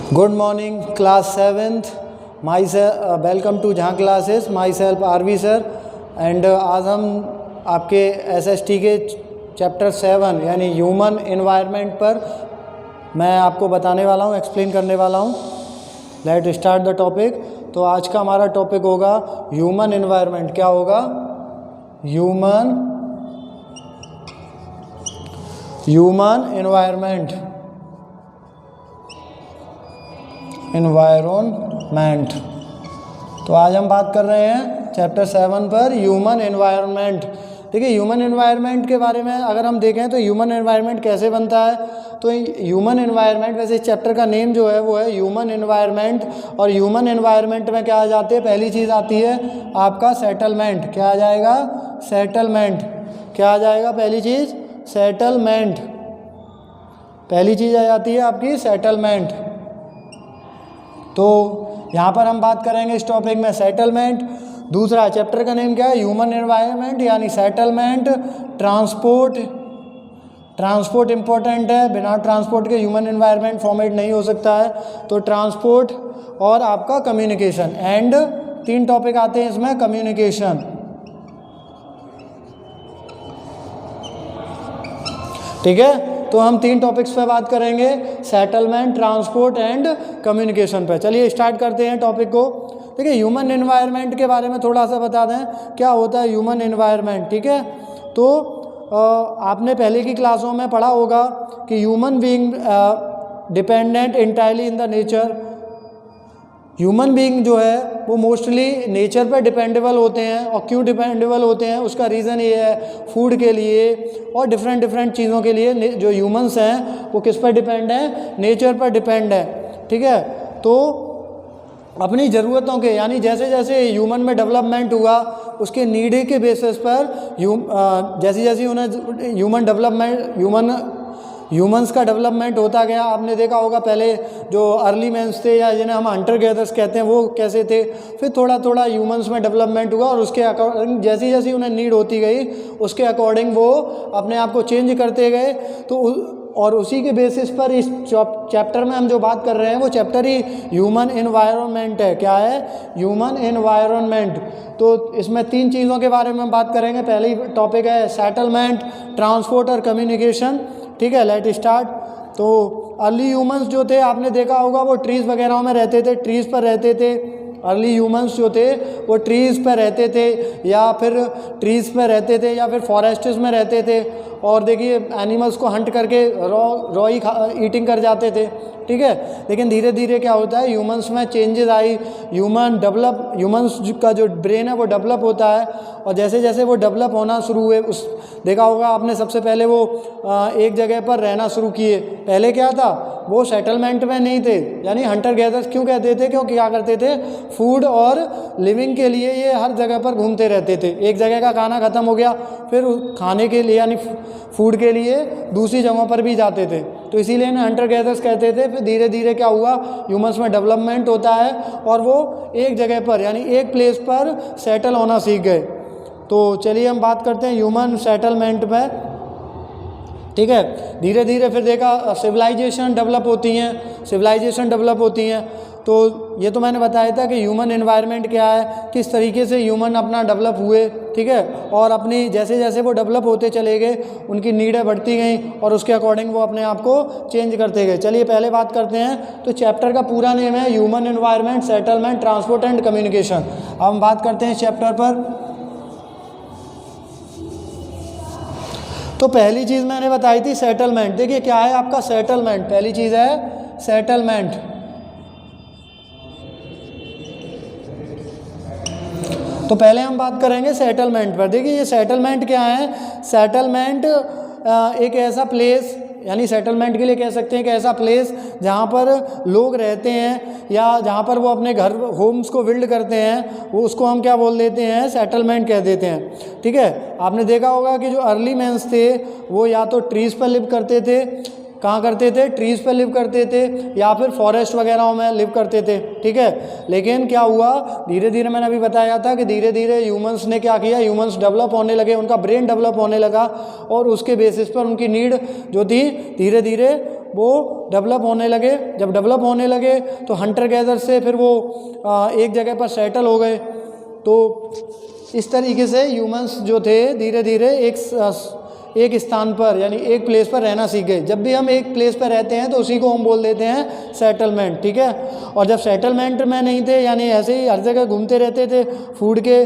Good morning, class 7th. Welcome to Jahan classes. Myself RV sir. And आज हम आपके SST के chapter 7 यानी ह्यूमन एनवायरनमेंट पर मैं आपको बताने वाला हूँ, एक्सप्लेन करने वाला हूँ. Let start the topic. तो आज का हमारा टॉपिक होगा ह्यूमन एनवायरनमेंट. क्या होगा? Human environment. तो आज हम बात कर रहे हैं चैप्टर 7 पर ह्यूमन एनवायरनमेंट. देखिए, ह्यूमन एनवायरनमेंट के बारे में अगर हम देखें तो ह्यूमन एनवायरनमेंट कैसे बनता है. तो ह्यूमन एनवायरनमेंट, वैसे इस चैप्टर का नेम जो है वो है ह्यूमन एनवायरनमेंट. और ह्यूमन एनवायरनमेंट में क्या आ जाते हैं? पहली चीज़ आती है आपका सेटलमेंट. क्या आ जाएगा? सेटलमेंट. क्या आ जाएगा? पहली चीज़ सेटलमेंट. पहली चीज़ आ जाती है आपकी सेटलमेंट. तो यहाँ पर हम बात करेंगे इस टॉपिक में सेटलमेंट. दूसरा चैप्टर का नेम क्या है? ह्यूमन एनवायरनमेंट यानी सेटलमेंट. ट्रांसपोर्ट इंपॉर्टेंट है. बिना ट्रांसपोर्ट के ह्यूमन एनवायरनमेंट फॉर्मेट नहीं हो सकता है. तो ट्रांसपोर्ट और आपका कम्युनिकेशन. एंड 3 टॉपिक आते हैं इसमें. कम्युनिकेशन, ठीक है. तो हम 3 टॉपिक्स पे बात करेंगे, सेटलमेंट, ट्रांसपोर्ट एंड कम्युनिकेशन पे. चलिए स्टार्ट करते हैं टॉपिक को. देखिए, ह्यूमन एनवायरनमेंट के बारे में थोड़ा सा बता दें क्या होता है ह्यूमन एनवायरनमेंट, ठीक है. तो आपने पहले की क्लासों में पढ़ा होगा कि human being dependent entirely in the nature. Human being जो है वो मोस्टली नेचर पर डिपेंडेबल होते हैं. और क्यों डिपेंडेबल होते हैं? उसका रीज़न ये है, फूड के लिए और डिफरेंट चीज़ों के लिए जो ह्यूमंस हैं वो किस पर डिपेंड हैं? नेचर पर डिपेंड है, ठीक है. तो अपनी ज़रूरतों के, यानी जैसे जैसे ह्यूमन में डेवलपमेंट हुआ उसके नीड के बेसिस पर जैसे जैसे उन्हें ह्यूमंस का डेवलपमेंट होता गया. आपने देखा होगा पहले जो अर्ली मैंस थे या जिन्हें हम हंटर गैदर्स कहते हैं वो कैसे थे. फिर थोड़ा थोड़ा ह्यूमंस में डेवलपमेंट हुआ और उसके अकॉर्डिंग जैसी जैसी उन्हें नीड होती गई उसके अकॉर्डिंग वो अपने आप को चेंज करते गए. तो और उसी के बेसिस पर इस चैप्टर में हम जो बात कर रहे हैं वो चैप्टर ही ह्यूमन एनवायरनमेंट है. क्या है? Human environment. तो इसमें 3 चीज़ों के बारे में बात करेंगे. पहली टॉपिक है सेटलमेंट, ट्रांसपोर्ट और कम्युनिकेशन, ठीक है. Let start. तो अर्ली ह्यूमंस जो थे आपने देखा होगा वो ट्रीज़ वगैरह में रहते थे, ट्रीज़ पर रहते थे. अर्ली ह्यूमंस जो थे वो ट्रीज़ पर रहते थे या फिर ट्रीज़ पर रहते थे या फिर फॉरेस्ट्स में रहते थे. और देखिए, एनिमल्स को हंट करके रॉ ही ईटिंग कर जाते थे, ठीक है. लेकिन धीरे धीरे क्या होता है, ह्यूमंस में चेंजेस आई. ह्यूमंस का जो ब्रेन है वो डेवलप होता है. और जैसे जैसे वो डेवलप होना शुरू हुए, देखा होगा आपने, सबसे पहले वो एक जगह पर रहना शुरू किए. पहले क्या था, वो सेटलमेंट में नहीं थे. यानी हंटर गैदर्स क्यों कहते थे? क्योंकि क्या करते थे, फूड और लिविंग के लिए ये हर जगह पर घूमते रहते थे. एक जगह का खाना ख़त्म हो गया, फिर खाने के लिए यानी फूड के लिए दूसरी जगहों पर भी जाते थे. तो इसीलिए इन्हें हंटर गैदर्स कहते थे. फिर धीरे धीरे क्या हुआ, ह्यूमंस में डेवलपमेंट होता है और वो एक जगह पर यानी एक प्लेस पर सेटल होना सीख गए. तो चलिए हम बात करते हैं ह्यूमन सेटलमेंट में, ठीक है. धीरे धीरे फिर देखा सिविलाइजेशन डेवलप होती हैं. तो ये तो मैंने बताया था कि ह्यूमन एनवायरनमेंट क्या है, किस तरीके से ह्यूमन अपना डेवलप हुए, ठीक है. और अपनी जैसे जैसे वो डेवलप होते चले गए उनकी नीडें बढ़ती गई और उसके अकॉर्डिंग वो अपने आप को चेंज करते गए. चलिए पहले बात करते हैं. तो चैप्टर का पूरा नेम है human environment, settlement, transport and communication. अब हम बात करते हैं इस चैप्टर पर. तो पहली चीज़ मैंने बताई थी सेटलमेंट. देखिए क्या है आपका सेटलमेंट. पहली चीज़ है सेटलमेंट. तो पहले हम बात करेंगे सेटलमेंट पर. देखिए ये सेटलमेंट क्या है. सेटलमेंट एक ऐसा प्लेस, यानी सेटलमेंट के लिए कह सकते हैं कि ऐसा प्लेस जहाँ पर लोग रहते हैं या जहाँ पर वो अपने घर होम्स को बिल्ड करते हैं, वो उसको हम क्या बोल देते हैं, सेटलमेंट कह देते हैं, ठीक है. आपने देखा होगा कि जो अर्ली मैंस थे वो या तो ट्रीज़ पर लिव करते थे. कहाँ करते थे? ट्रीज़ पर लिव करते थे या फिर फॉरेस्ट वगैरह में लिव करते थे, ठीक है. लेकिन क्या हुआ, धीरे धीरे मैंने अभी बताया था कि धीरे धीरे ह्यूमंस ने क्या किया, ह्यूमंस डेवलप होने लगे, उनका ब्रेन डेवलप होने लगा और उसके बेसिस पर उनकी नीड जो थी धीरे धीरे वो डेवलप होने लगे। जब डेवलप होने लगे तो हंटर गैदर से फिर वो एक जगह पर सेटल हो गए। तो इस तरीके से ह्यूमंस जो थे धीरे धीरे एक स्थान पर यानी एक प्लेस पर रहना सीख गए। जब भी हम एक प्लेस पर रहते हैं तो उसी को हम बोल देते हैं सेटलमेंट, ठीक है। और जब सेटलमेंट में नहीं थे यानी ऐसे ही हर जगह घूमते रहते थे फूड के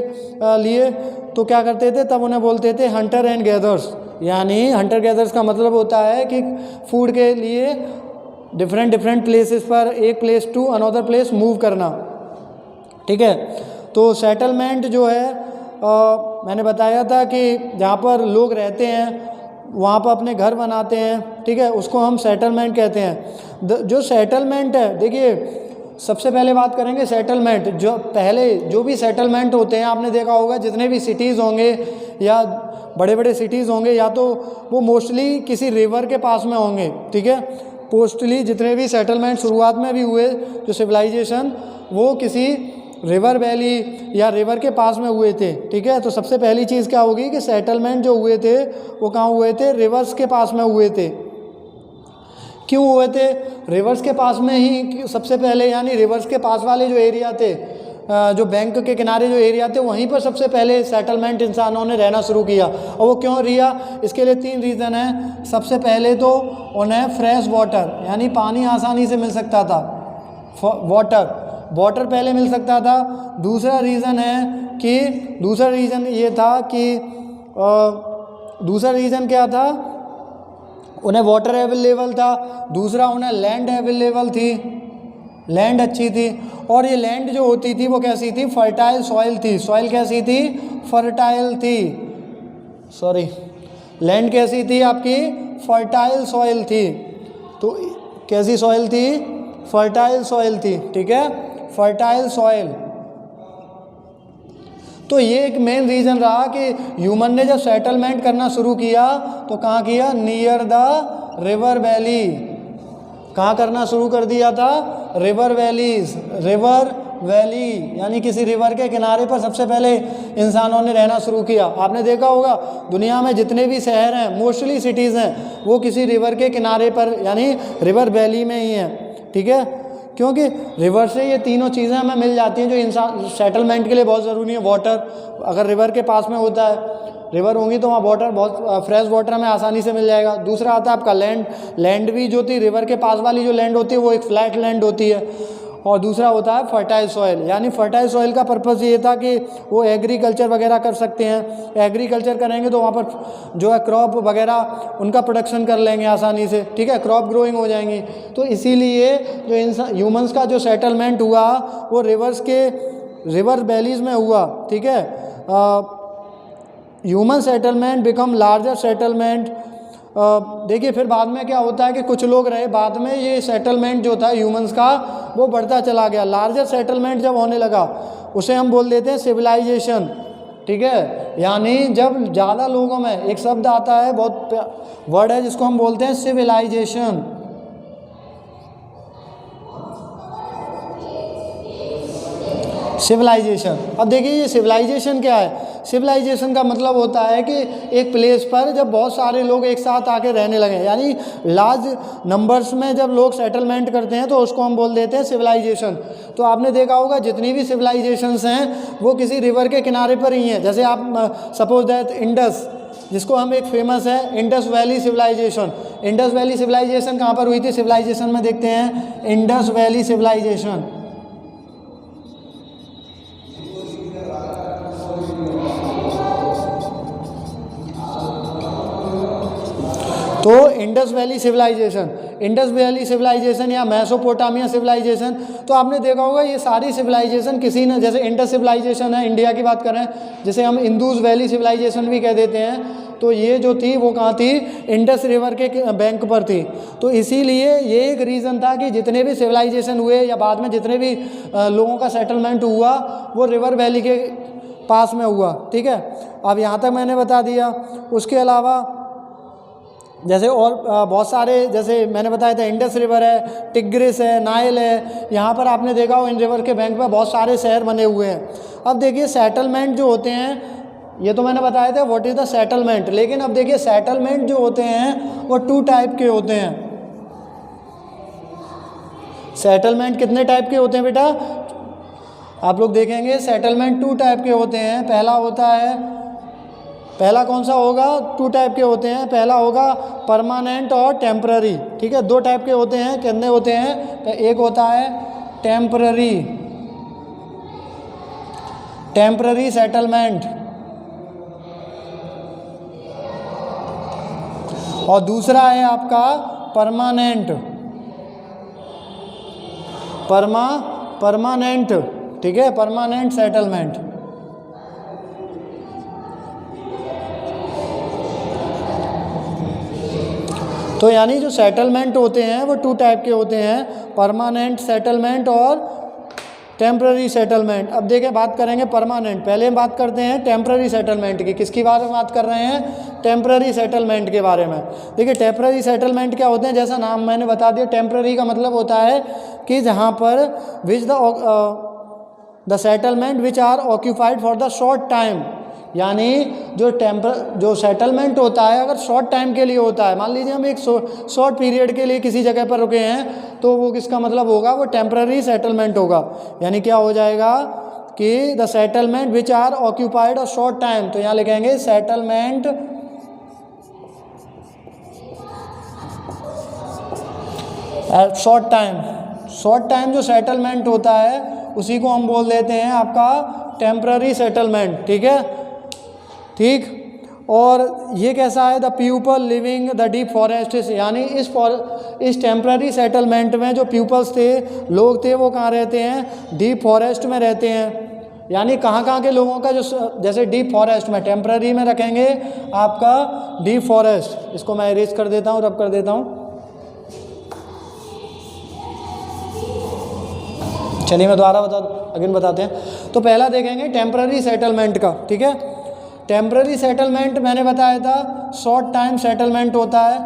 लिए, तो क्या करते थे, तब उन्हें बोलते थे हंटर एंड गैदर्स। यानी हंटर गैदर्स का मतलब होता है कि फूड के लिए डिफरेंट प्लेसेस पर एक place to another place move करना, ठीक है। तो सेटलमेंट जो है मैंने बताया था कि जहाँ पर लोग रहते हैं वहाँ पर अपने घर बनाते हैं, ठीक है, उसको हम सेटलमेंट कहते हैं। जो सेटलमेंट है, देखिए सबसे पहले बात करेंगे सेटलमेंट। जो पहले जो भी सेटलमेंट होते हैं आपने देखा होगा, जितने भी सिटीज़ होंगे या बड़े बड़े सिटीज़ होंगे या तो वो मोस्टली किसी रिवर के पास में होंगे, ठीक है। मोस्टली जितने भी सेटलमेंट शुरुआत में भी हुए जो सिविलाइजेशन, वो किसी रिवर वैली या रिवर के पास में हुए थे, ठीक है। तो सबसे पहली चीज़ क्या होगी कि सेटलमेंट जो हुए थे वो कहाँ हुए थे, रिवर्स के पास में हुए थे। क्यों हुए थे रिवर्स के पास में ही सबसे पहले, यानी रिवर्स के पास वाले जो एरिया थे, जो बैंक के किनारे जो एरिया थे, वहीं पर सबसे पहले सेटलमेंट इंसानों ने रहना शुरू किया। और वो क्यों रिया, इसके लिए 3 रीज़न हैं। सबसे पहले तो उन्हें फ्रेश वाटर यानी पानी आसानी से मिल सकता था, वाटर पहले मिल सकता था। दूसरा रीज़न ये था कि दूसरा रीज़न क्या था, उन्हें वाटर अवेलेबल था। दूसरा उन्हें लैंड अवेलेबल थी, लैंड अच्छी थी। और ये लैंड जो होती थी वो कैसी थी, फर्टाइल सॉइल थी। सॉइल कैसी थी, फर्टाइल थी, लैंड कैसी थी आपकी, फर्टाइल सॉइल थी। तो कैसी सॉइल थी, फर्टाइल सॉइल थी, ठीक है, फर्टाइल सॉइल। तो ये एक मेन रीज़न रहा कि ह्यूमन ने जब सेटलमेंट करना शुरू किया तो कहाँ किया, नियर द रिवर वैली। कहाँ करना शुरू कर दिया था, रिवर वैली यानी किसी रिवर के किनारे पर सबसे पहले इंसानों ने रहना शुरू किया। आपने देखा होगा दुनिया में जितने भी शहर हैं, मोस्टली सिटीज़ हैं, वो किसी रिवर के किनारे पर यानी रिवर वैली में ही हैं, ठीक है। क्योंकि रिवर से ये तीनों चीज़ें हमें मिल जाती हैं जो इंसान सेटलमेंट के लिए बहुत ज़रूरी है। वाटर अगर रिवर के पास में होता है, रिवर होंगी तो वहाँ वाटर बहुत फ्रेश वाटर हमें आसानी से मिल जाएगा। दूसरा आता है आपका लैंड भी जो थी रिवर के पास वाली जो लैंड होती है वो एक फ्लैट लैंड होती है। और दूसरा होता है फर्टाइल सॉइल, यानी फर्टाइल सॉइल का पर्पज़ ये था कि वो एग्रीकल्चर वगैरह कर सकते हैं। एग्रीकल्चर करेंगे तो वहाँ पर जो है क्रॉप वगैरह उनका प्रोडक्शन कर लेंगे आसानी से, ठीक है, क्रॉप ग्रोइंग हो जाएंगी। तो इसीलिए जो ह्यूमंस का जो सेटलमेंट हुआ वो रिवर वैलीज़ में हुआ, ठीक है। Human settlement become larger settlement. देखिए फिर बाद में क्या होता है कि कुछ लोग रहे, बाद में ये सेटलमेंट जो था ह्यूमंस का वो बढ़ता चला गया। लार्जर सेटलमेंट जब होने लगा उसे हम बोल देते हैं सिविलाइजेशन, ठीक है। यानी जब ज़्यादा लोगों में, एक शब्द आता है, बहुत वर्ड है जिसको हम बोलते हैं सिविलाइजेशन। सिविलाइजेशन, अब देखिए ये सिविलाइजेशन क्या है। सिविलाइजेशन का मतलब होता है कि एक प्लेस पर जब बहुत सारे लोग एक साथ आके रहने लगे, यानी लार्ज नंबर्स में जब लोग सेटलमेंट करते हैं तो उसको हम बोल देते हैं सिविलाइजेशन। तो आपने देखा होगा जितनी भी सिविलाइजेशंस हैं वो किसी रिवर के किनारे पर ही हैं। जैसे आप सपोज दैट इंडस, जिसको हम एक फेमस है Indus valley civilization. Indus valley civilization कहाँ पर हुई थी, सिविलाइजेशन में देखते हैं इंडस वैली सिविलाइजेशन। तो इंडस वैली सिविलाइजेशन या मेसोपोटामिया सिविलाइजेशन, तो आपने देखा होगा ये सारी सिविलाइजेशन किसी ने, जैसे इंडस सिविलाइजेशन है इंडिया की बात करें, जिसे हम इंदूज़ वैली सिविलाइजेशन भी कह देते हैं, तो ये जो थी वो कहाँ थी, इंडस रिवर के बैंक पर थी। तो इसीलिए ये एक रीज़न था कि जितने भी सिविलाइजेशन हुए या बाद में जितने भी लोगों का सेटलमेंट हुआ वो रिवर वैली के पास में हुआ, ठीक है। अब यहाँ तक मैंने बता दिया। उसके अलावा जैसे और बहुत सारे, जैसे मैंने बताया था इंडस रिवर है, टिग्रिस है, नाइल है, यहाँ पर आपने देखा हो इन रिवर के बैंक पर बहुत सारे शहर बने हुए हैं। अब देखिए सेटलमेंट जो होते हैं, ये तो मैंने बताया था व्हाट इज़ द सेटलमेंट, लेकिन अब देखिए सेटलमेंट जो होते हैं वो 2 टाइप के होते हैं। सेटलमेंट कितने टाइप के होते हैं बेटा? आप लोग देखेंगे सेटलमेंट 2 टाइप के होते हैं। पहला होता है, पहला कौन सा होगा? 2 टाइप के होते हैं। पहला होगा परमानेंट और टेम्पररी, ठीक है। 2 टाइप के होते हैं। कितने होते हैं? एक होता है टेम्पररी सेटलमेंट, और दूसरा है आपका परमानेंट, ठीक है, परमानेंट सेटलमेंट। तो यानी जो सेटलमेंट होते हैं वो 2 टाइप के होते हैं, परमानेंट सेटलमेंट और टेम्पररी सेटलमेंट। अब देखिए बात करेंगे परमानेंट। पहले हम बात करते हैं टेम्पररी सेटलमेंट की। किसकी बारे में बात कर रहे हैं? टेम्पररी सेटलमेंट के बारे में। देखिए टेम्पररी सेटलमेंट क्या होते हैं? जैसा नाम मैंने बता दिया, टेम्पररी का मतलब होता है कि जहाँ पर which the settlement which are occupied for the short time, यानी जो सेटलमेंट होता है अगर शॉर्ट टाइम के लिए होता है, मान लीजिए हम एक शॉर्ट पीरियड के लिए किसी जगह पर रुके हैं, तो वो किसका मतलब होगा? वो टेम्पररी सेटलमेंट होगा। यानी क्या हो जाएगा कि the settlement which are occupied a short time, तो यहाँ लिखेंगे सेटलमेंट शॉर्ट टाइम जो सेटलमेंट होता है उसी को हम बोल देते हैं आपका टेम्पररी सेटलमेंट, ठीक है, ठीक। और ये कैसा है? The people living the deep forest, यानी इस टेम्पररी सेटलमेंट में जो पीपल्स थे, लोग थे, वो कहाँ रहते हैं? डीप फॉरेस्ट में रहते हैं। यानी कहाँ के लोगों का जो, जैसे डीप फॉरेस्ट में टेम्पररी में रखेंगे आपका डीप फॉरेस्ट। इसको मैं इरेज कर देता हूँ, रब कर देता हूँ। चलिए मैं दोबारा अगेन बताते हैं। तो पहला देखेंगे टेम्पररी सेटलमेंट का, ठीक है। टेम्पररी सेटलमेंट मैंने बताया था शॉर्ट टाइम सेटलमेंट होता है,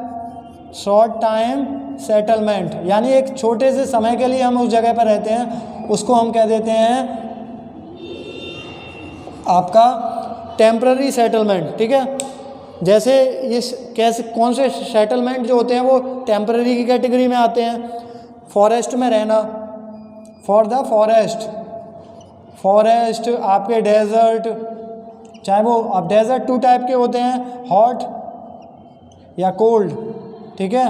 शॉर्ट टाइम सेटलमेंट, यानी एक छोटे से समय के लिए हम उस जगह पर रहते हैं, उसको हम कह देते हैं आपका टेम्पररी सेटलमेंट, ठीक है। जैसे ये कैसे, कौन से सेटलमेंट जो होते हैं वो टेम्पररी की कैटेगरी में आते हैं? फॉरेस्ट में रहना, फॉर द फॉरेस्ट, आपके डेजर्ट, चाहे वो अब डेजर्ट 2 टाइप के होते हैं, हॉट या कोल्ड, ठीक है।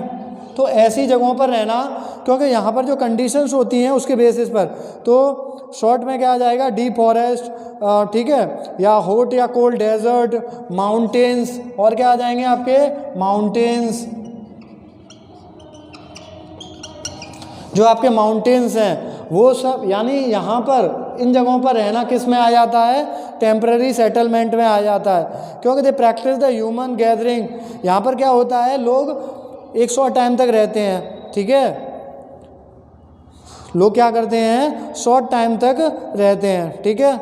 तो ऐसी जगहों पर रहना, क्योंकि यहाँ पर जो कंडीशंस होती हैं उसके बेसिस पर, तो शॉर्ट में क्या आ जाएगा? डीप फॉरेस्ट, ठीक है, या हॉट या कोल्ड डेजर्ट, माउंटेन्स, और क्या आ जाएंगे आपके? माउंटेन्स। जो आपके माउंटेन्स हैं वो सब, यानी यहाँ पर इन जगहों पर रहना किस में आ जाता है? टेम्पररी सेटलमेंट में आ जाता है, क्योंकि they practice the human gathering. यहाँ पर क्या होता है? लोग एक शॉर्ट टाइम तक रहते हैं, ठीक है। लोग क्या करते हैं? शॉर्ट टाइम तक रहते हैं, ठीक है।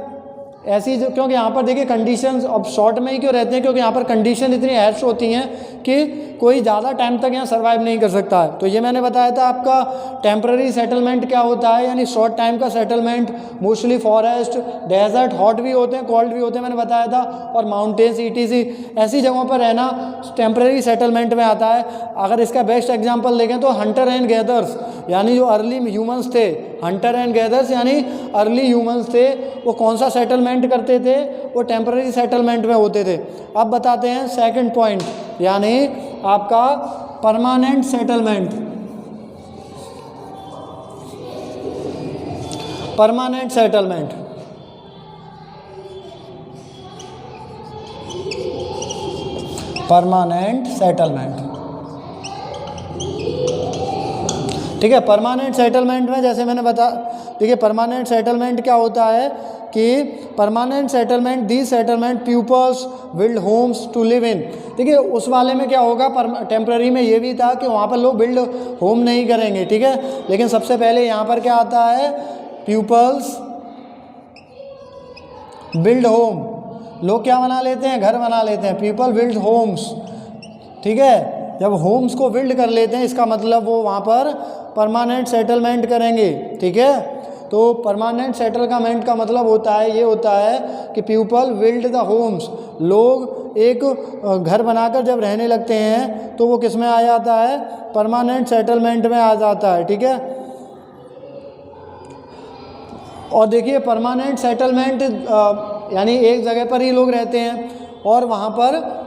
ऐसी जो, क्योंकि यहाँ पर देखिए कंडीशंस, अब शॉर्ट में ही क्यों रहते हैं? क्योंकि यहाँ पर कंडीशन इतनी हैश होती हैं कि कोई ज़्यादा टाइम तक यहाँ सर्वाइव नहीं कर सकता है। तो ये मैंने बताया था आपका टेम्पररी सेटलमेंट क्या होता है, यानी शॉर्ट टाइम का settlement, mostly forest, desert, hot भी होते हैं, कोल्ड भी होते हैं, मैंने बताया था, और माउंटेन्स, ईटीसी, ऐसी जगहों पर रहना टेम्पररी सेटलमेंट में आता है। अगर इसका बेस्ट एग्जाम्पल देखें तो हंटर एंड गैदर्स, यानी जो अर्ली ह्यूमन्स थे, हंटर एंड गैदर्स यानी अर्ली ह्यूमन्स थे, वो कौन सा सेटलमेंट करते थे? वो टेम्पररी सेटलमेंट में होते थे। अब बताते हैं सेकंड पॉइंट, यानी आपका permanent settlement. Permanent settlement, permanent settlement, ठीक है। परमानेंट सेटलमेंट में जैसे मैंने देखिए परमानेंट सेटलमेंट क्या होता है कि permanent settlement, the settlement peoples build homes to live in. देखिए उस वाले में क्या होगा, टेम्पररी में ये भी था कि वहाँ पर लोग बिल्ड होम नहीं करेंगे, ठीक है। लेकिन सबसे पहले यहाँ पर क्या आता है? पीपल्स बिल्ड होम, लोग क्या बना लेते हैं? घर बना लेते हैं। पीपल बिल्ड होम्स, ठीक है। जब होम्स को बिल्ड कर लेते हैं इसका मतलब वो वहाँ पर परमानेंट सेटलमेंट करेंगे, ठीक है। तो परमानेंट सेटलमेंट का मतलब होता है, ये होता है कि पीपल बिल्ड द होम्स, लोग एक घर बनाकर जब रहने लगते हैं तो वो किस में आ जाता है? परमानेंट सेटलमेंट में आ जाता है, ठीक है। और देखिए परमानेंट सेटलमेंट यानी एक जगह पर ही लोग रहते हैं और वहाँ पर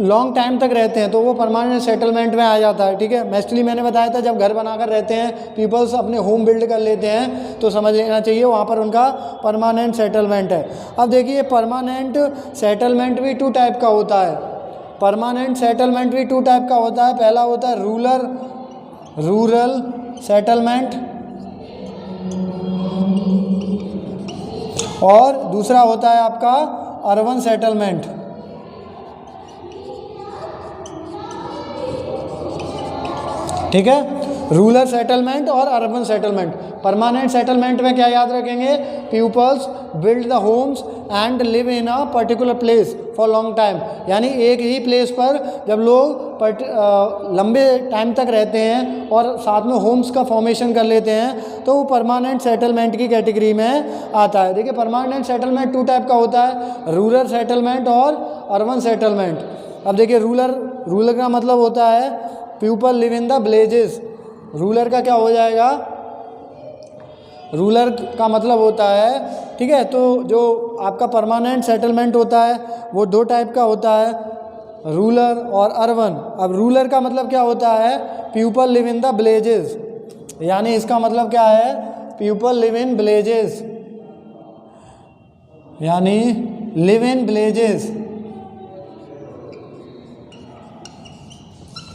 लॉन्ग टाइम तक रहते हैं, तो वो परमानेंट सेटलमेंट में आ जाता है। ठीक है, मैस्टली मैंने बताया था जब घर बनाकर रहते हैं पीपल्स, अपने होम बिल्ड कर लेते हैं, तो समझ लेना चाहिए वहाँ पर उनका परमानेंट सेटलमेंट है। अब देखिए परमानेंट सेटलमेंट भी 2 टाइप का होता है। परमानेंट सेटलमेंट भी 2 टाइप का होता है। पहला होता है रूरल सेटलमेंट और दूसरा होता है आपका अर्बन सेटलमेंट। ठीक है, रूरल सेटलमेंट और अर्बन सेटलमेंट। परमानेंट सेटलमेंट में क्या याद रखेंगे, peoples build the homes and live in a particular place for long time, यानी एक ही प्लेस पर जब लोग लंबे टाइम तक रहते हैं और साथ में होम्स का फॉर्मेशन कर लेते हैं, तो वो परमानेंट सेटलमेंट की कैटेगरी में आता है। देखिए परमानेंट सेटलमेंट 2 टाइप का होता है, रूरल सेटलमेंट और अर्बन सेटलमेंट। अब देखिए रूरल का मतलब होता है people live in the villages. Rural का क्या हो जाएगा, रूरल का मतलब होता है, ठीक है, तो जो आपका परमानेंट सेटलमेंट होता है वो 2 टाइप का होता है, रूरल और अर्बन। अब रूरल का मतलब क्या होता है, people live in the villages, यानी इसका मतलब क्या है, पीपल लिव इन विलेजेस, यानी live in villages,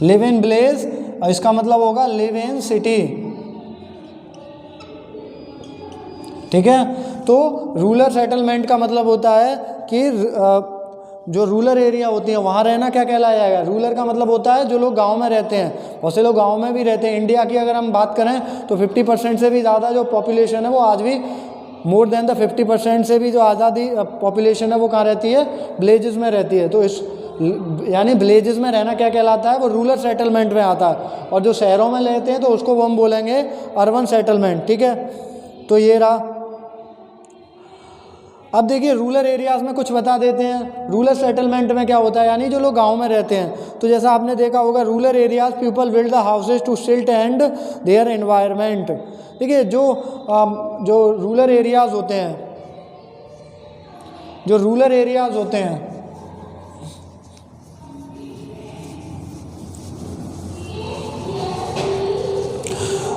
live in village, और इसका मतलब होगा लिव इन सिटी। ठीक है, तो रूरल सेटलमेंट का मतलब होता है कि जो रूरल एरिया होती है वहाँ रहना क्या कहलाया जाएगा, रूरल का मतलब होता है जो लोग गांव में रहते हैं। बहुत से लोग गांव में भी रहते हैं। इंडिया की अगर हम बात करें तो 50% से भी ज़्यादा जो पॉपुलेशन है वो आज भी मोर देन द 50% से भी जो आज़ादी पॉपुलेशन है वो कहाँ रहती है, विलेजेस में रहती है। तो इस यानी विलेजेस में रहना क्या कहलाता है, वो रूरल सेटलमेंट में आता है। और जो शहरों में रहते हैं तो उसको वो हम बोलेंगे अर्बन सेटलमेंट। ठीक है, तो ये रहा। अब देखिए रूरल एरियाज़ में कुछ बता देते हैं। रूरल सेटलमेंट में क्या होता है, यानी जो लोग गांव में रहते हैं, तो जैसा आपने देखा होगा rural areas people build the houses to shelter and their environment. देखिए जो रूरल एरियाज़ होते हैं, जो रूरल एरियाज़ होते हैं,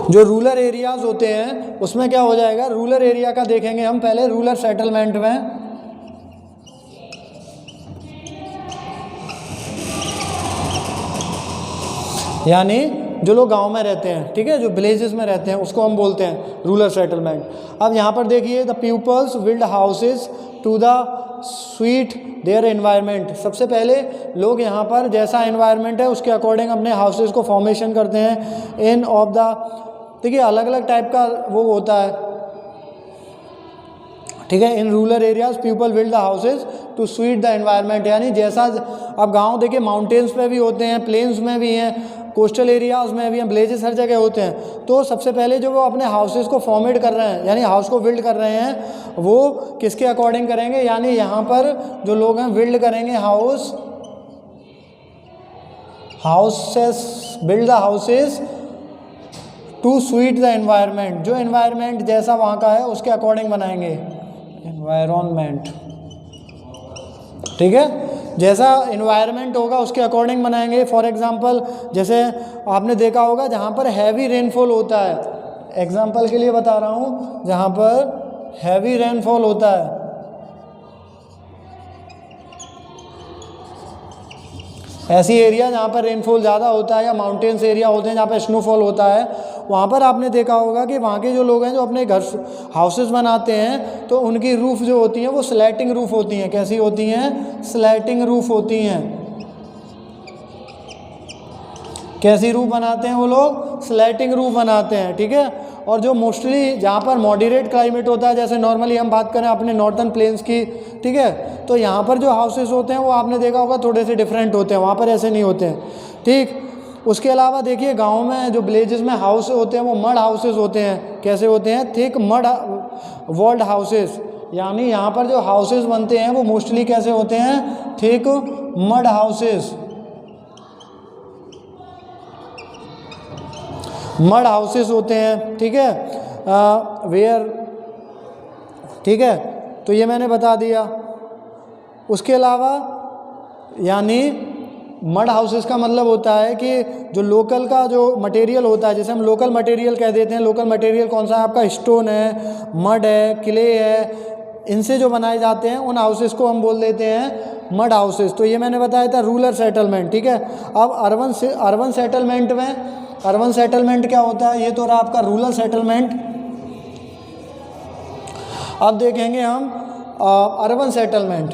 जो रूरल एरियाज़ होते हैं उसमें क्या हो जाएगा, रूरल एरिया का देखेंगे हम पहले रूरल सेटलमेंट में। यानी जो लोग गांव में रहते हैं, ठीक है, जो विलेजेस में रहते हैं, उसको हम बोलते हैं रूरल सेटलमेंट। अब यहाँ पर देखिए the peoples build houses to the suit their environment. सबसे पहले लोग यहाँ पर जैसा एनवायरनमेंट है उसके अकॉर्डिंग अपने हाउसेस को फॉर्मेशन करते हैं। इन ऑफ द, देखिए अलग अलग टाइप का वो होता है, ठीक है। In rural areas people build the houses to suit the environment, यानी जैसा अब गांव देखिए माउंटेन्स पे भी होते हैं, प्लेन्स में भी हैं, कोस्टल एरियाज में भी हैं, विलेजेस हर जगह होते हैं। तो सबसे पहले जो वो अपने हाउसेस को फॉर्मेट कर रहे हैं, यानी हाउस को बिल्ड कर रहे हैं, वो किसके अकॉर्डिंग करेंगे, यानी यहाँ पर जो लोग हैं बिल्ड करेंगे houses build the houses to suit the environment. जो एनवायरनमेंट जैसा वहाँ का है उसके अकॉर्डिंग बनाएंगे एनवायरनमेंट, ठीक है, जैसा एनवायरनमेंट होगा उसके अकॉर्डिंग बनाएंगे। फॉर एग्जांपल जैसे आपने देखा होगा जहाँ पर हैवी रेनफॉल होता है, एग्जांपल के लिए बता रहा हूँ, जहाँ पर हैवी रेनफॉल होता है, ऐसी एरिया जहाँ पर रेनफॉल ज़्यादा होता है, या माउंटेन्स एरिया होते हैं जहाँ पर स्नोफॉल होता है, वहाँ पर आपने देखा होगा कि वहाँ के जो लोग हैं जो अपने घर हाउसेस बनाते हैं तो उनकी रूफ़ जो होती हैं वो स्लैटिंग रूफ़ होती हैं। कैसी होती हैं, स्लैटिंग रूफ़ होती हैं। कैसी रूफ़ बनाते हैं वो लोग, स्लैटिंग रूफ़ बनाते हैं, ठीक है। और जो मोस्टली जहाँ पर मॉडरेट क्लाइमेट होता है, जैसे नॉर्मली हम बात करें अपने नॉर्थर्न प्लेन्स की, ठीक है, तो यहाँ पर जो हाउसेस होते हैं वो आपने देखा होगा थोड़े से डिफरेंट होते हैं, वहाँ पर ऐसे नहीं होते हैं, ठीक। उसके अलावा देखिए गांव में जो विलेजेस में हाउस होते हैं वो मड हाउसेस होते हैं। कैसे होते हैं, थिक मड वॉल्ड हाउसेस, यानी यहाँ पर जो हाउसेस बनते हैं वो मोस्टली कैसे होते हैं, thick mud houses, mud houses होते हैं, ठीक है। वेयर ठीक है, तो ये मैंने बता दिया। उसके अलावा यानी मड हाउसेस का मतलब होता है कि जो लोकल का जो मटेरियल होता है, जैसे हम लोकल मटेरियल कह देते हैं। लोकल मटेरियल कौन सा है आपका? स्टोन है, मड है, क्ले है, इनसे जो बनाए जाते हैं उन हाउसेस को हम बोल देते हैं मड हाउसेस। तो ये मैंने बताया था रूरल सेटलमेंट। ठीक है, अब अर्बन सेटलमेंट में अर्बन सेटलमेंट क्या होता है? ये तो रहा आपका रूरल सेटलमेंट। अब देखेंगे हम अर्बन सेटलमेंट।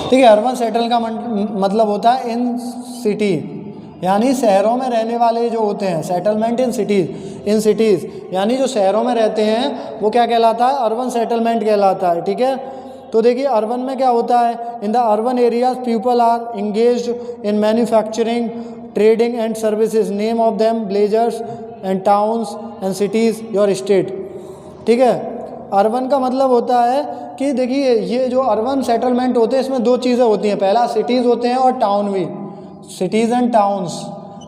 ठीक है, अर्बन सेटल का मतलब होता है इन सिटी, यानी शहरों में रहने वाले जो होते हैं। सेटलमेंट इन सिटीज़ यानी जो शहरों में रहते हैं वो क्या कहलाता है? अर्बन सेटलमेंट कहलाता है। ठीक है, तो देखिए अर्बन में क्या होता है? In the urban areas people are engaged in manufacturing, trading and services. Name of them villagers and towns and cities your state. ठीक है, अर्बन का मतलब होता है कि देखिए ये जो अर्बन सेटलमेंट होते हैं इसमें दो चीज़ें होती हैं। पहला सिटीज़ होते हैं और टाउन भी, सिटीज़ एंड टाउन्स।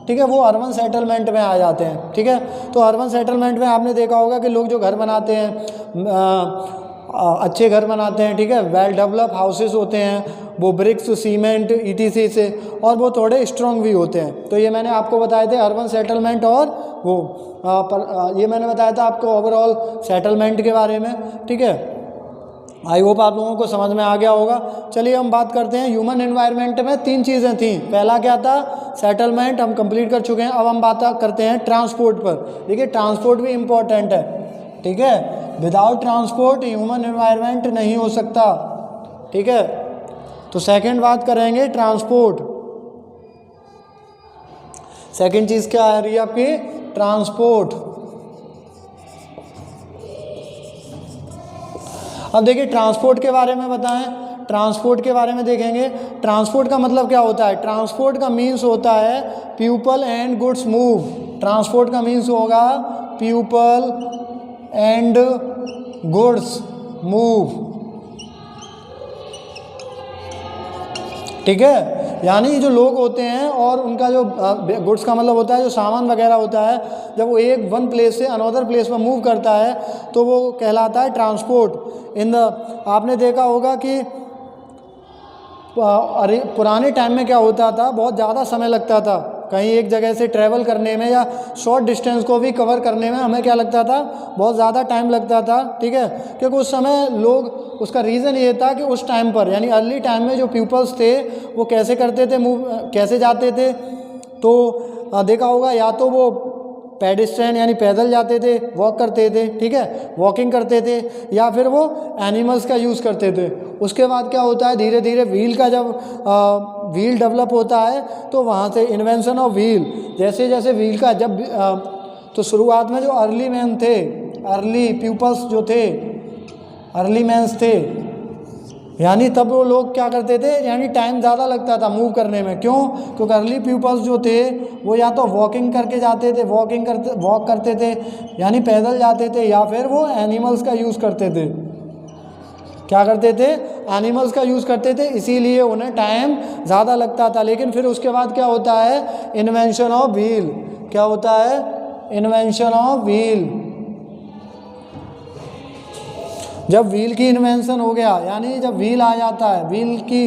ठीक है, वो अर्बन सेटलमेंट में आ जाते हैं। ठीक है, तो अर्बन सेटलमेंट में आपने देखा होगा कि लोग जो घर बनाते हैं अच्छे घर बनाते हैं। ठीक है, वेल डेवलप हाउसेस होते हैं, वो ब्रिक्स, सीमेंट, ईटीसी से, और वो थोड़े स्ट्रॉन्ग भी होते हैं। तो ये मैंने आपको बताए थे अर्बन सेटलमेंट और वो ये मैंने बताया था आपको ओवरऑल सेटलमेंट के बारे में। ठीक है, आई होप आप लोगों को समझ में आ गया होगा। चलिए हम बात करते हैं ह्यूमन एनवायरनमेंट में 3 चीज़ें थीं। पहला क्या था? सेटलमेंट, हम कंप्लीट कर चुके हैं। अब हम बात करते हैं ट्रांसपोर्ट पर। देखिए ट्रांसपोर्ट भी इम्पॉर्टेंट है। ठीक है, विदाउट ट्रांसपोर्ट ह्यूमन एनवायरनमेंट नहीं हो सकता। ठीक है, तो सेकंड बात करेंगे ट्रांसपोर्ट। सेकंड चीज़ क्या आ रही है आपकी? ट्रांसपोर्ट। अब देखिए ट्रांसपोर्ट के बारे में बताएं। ट्रांसपोर्ट के बारे में देखेंगे। ट्रांसपोर्ट का मतलब क्या होता है? ट्रांसपोर्ट का मीन्स होता है people and goods move. Transport का मीन्स होगा पीपल एंड गुड्स मूव। ठीक है, यानी जो लोग होते हैं और उनका जो गुड्स का मतलब होता है जो सामान वगैरह होता है, जब वो वन प्लेस से अनदर प्लेस में मूव करता है तो वो कहलाता है ट्रांसपोर्ट। आपने देखा होगा कि पुराने टाइम में क्या होता था, बहुत ज़्यादा समय लगता था कहीं एक जगह से ट्रैवल करने में, या शॉर्ट डिस्टेंस को भी कवर करने में हमें क्या लगता था? बहुत ज़्यादा टाइम लगता था। ठीक है, क्योंकि उस समय लोग, उसका रीज़न ये था कि उस टाइम पर यानी अर्ली टाइम में जो पीपल्स थे वो कैसे करते थे, मूव कैसे जाते थे? तो देखा होगा या तो वो पेडिस्ट्रियन यानी पैदल जाते थे, वॉक करते थे। ठीक है, वॉकिंग करते थे, या फिर वो एनिमल्स का यूज़ करते थे। उसके बाद क्या होता है, धीरे धीरे व्हील का जब व्हील डेवलप होता है तो वहाँ से इन्वेंशन ऑफ व्हील, जैसे जैसे व्हील का जब तो शुरुआत में जो अर्ली मैन थे, अर्ली पीपल्स जो थे, अर्ली मैन्स थे, यानी तब वो लोग क्या करते थे, यानी टाइम ज़्यादा लगता था मूव करने में। क्यों? क्योंकि अर्ली पीपल्स जो थे वो या तो वॉकिंग करके जाते थे, वॉक करते थे यानी पैदल जाते थे, या फिर वो एनिमल्स का यूज़ करते थे। क्या करते थे? एनिमल्स का यूज़ करते थे, इसीलिए उन्हें टाइम ज़्यादा लगता था। लेकिन फिर उसके बाद क्या होता है? Invention of wheel. क्या होता है? Invention of wheel. जब व्हील की इन्वेंशन हो गया, यानी जब व्हील आ जाता है, व्हील की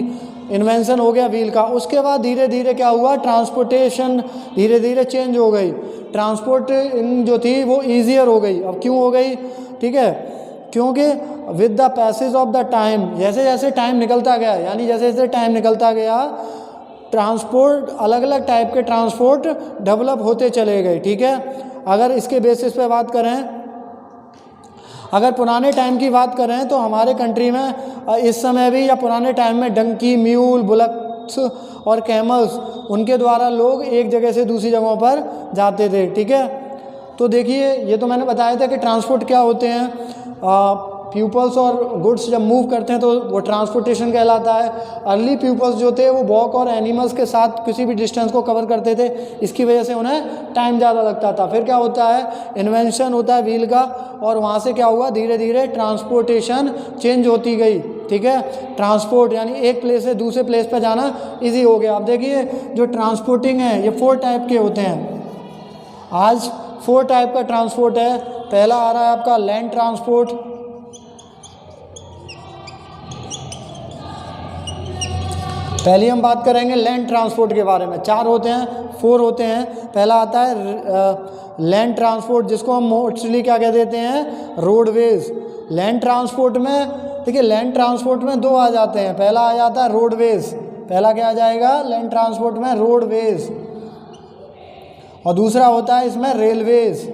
इन्वेंशन हो गया व्हील का, उसके बाद धीरे धीरे क्या हुआ? ट्रांसपोर्टेशन धीरे धीरे चेंज हो गई। ट्रांसपोर्टिंग जो थी वो ईजियर हो गई। अब क्यों हो गई? ठीक है, क्योंकि with the passage of the time, जैसे जैसे टाइम निकलता गया, यानी जैसे जैसे टाइम निकलता गया, ट्रांसपोर्ट, अलग अलग टाइप के ट्रांसपोर्ट डेवलप होते चले गए। ठीक है, अगर इसके बेसिस पे बात करें, अगर पुराने टाइम की बात करें तो हमारे कंट्री में इस समय भी या पुराने टाइम में डंकी, म्यूल, बुलक्स और कैमल्स, उनके द्वारा लोग एक जगह से दूसरी जगहों पर जाते थे। ठीक है, तो देखिए ये तो मैंने बताया था कि ट्रांसपोर्ट क्या होते हैं। पीपल्स और गुड्स जब मूव करते हैं तो वो ट्रांसपोर्टेशन कहलाता है। अर्ली पीपल्स जो थे वो वॉक और एनिमल्स के साथ किसी भी डिस्टेंस को कवर करते थे, इसकी वजह से उन्हें टाइम ज़्यादा लगता था। फिर क्या होता है? इन्वेंशन होता है व्हील का, और वहाँ से क्या हुआ? धीरे धीरे ट्रांसपोर्टेशन चेंज होती गई। ठीक है। ट्रांसपोर्ट यानी एक प्लेस से दूसरे प्लेस पर जाना इजी हो गया। अब देखिए जो ट्रांसपोर्टिंग है ये 4 टाइप के होते हैं। आज 4 टाइप का ट्रांसपोर्ट है। पहला आ रहा है आपका लैंड ट्रांसपोर्ट, पहली हम बात करेंगे लैंड ट्रांसपोर्ट के बारे में। 4 होते हैं, 4 होते हैं। पहला आता है लैंड ट्रांसपोर्ट, जिसको हम मोस्टली क्या कह देते हैं, रोडवेज। लैंड ट्रांसपोर्ट में देखिए लैंड ट्रांसपोर्ट में 2 आ जाते हैं। पहला आ जाता है रोडवेज, पहला क्या आ जाएगा लैंड ट्रांसपोर्ट में, रोडवेज। और दूसरा होता है इसमें रेलवेज,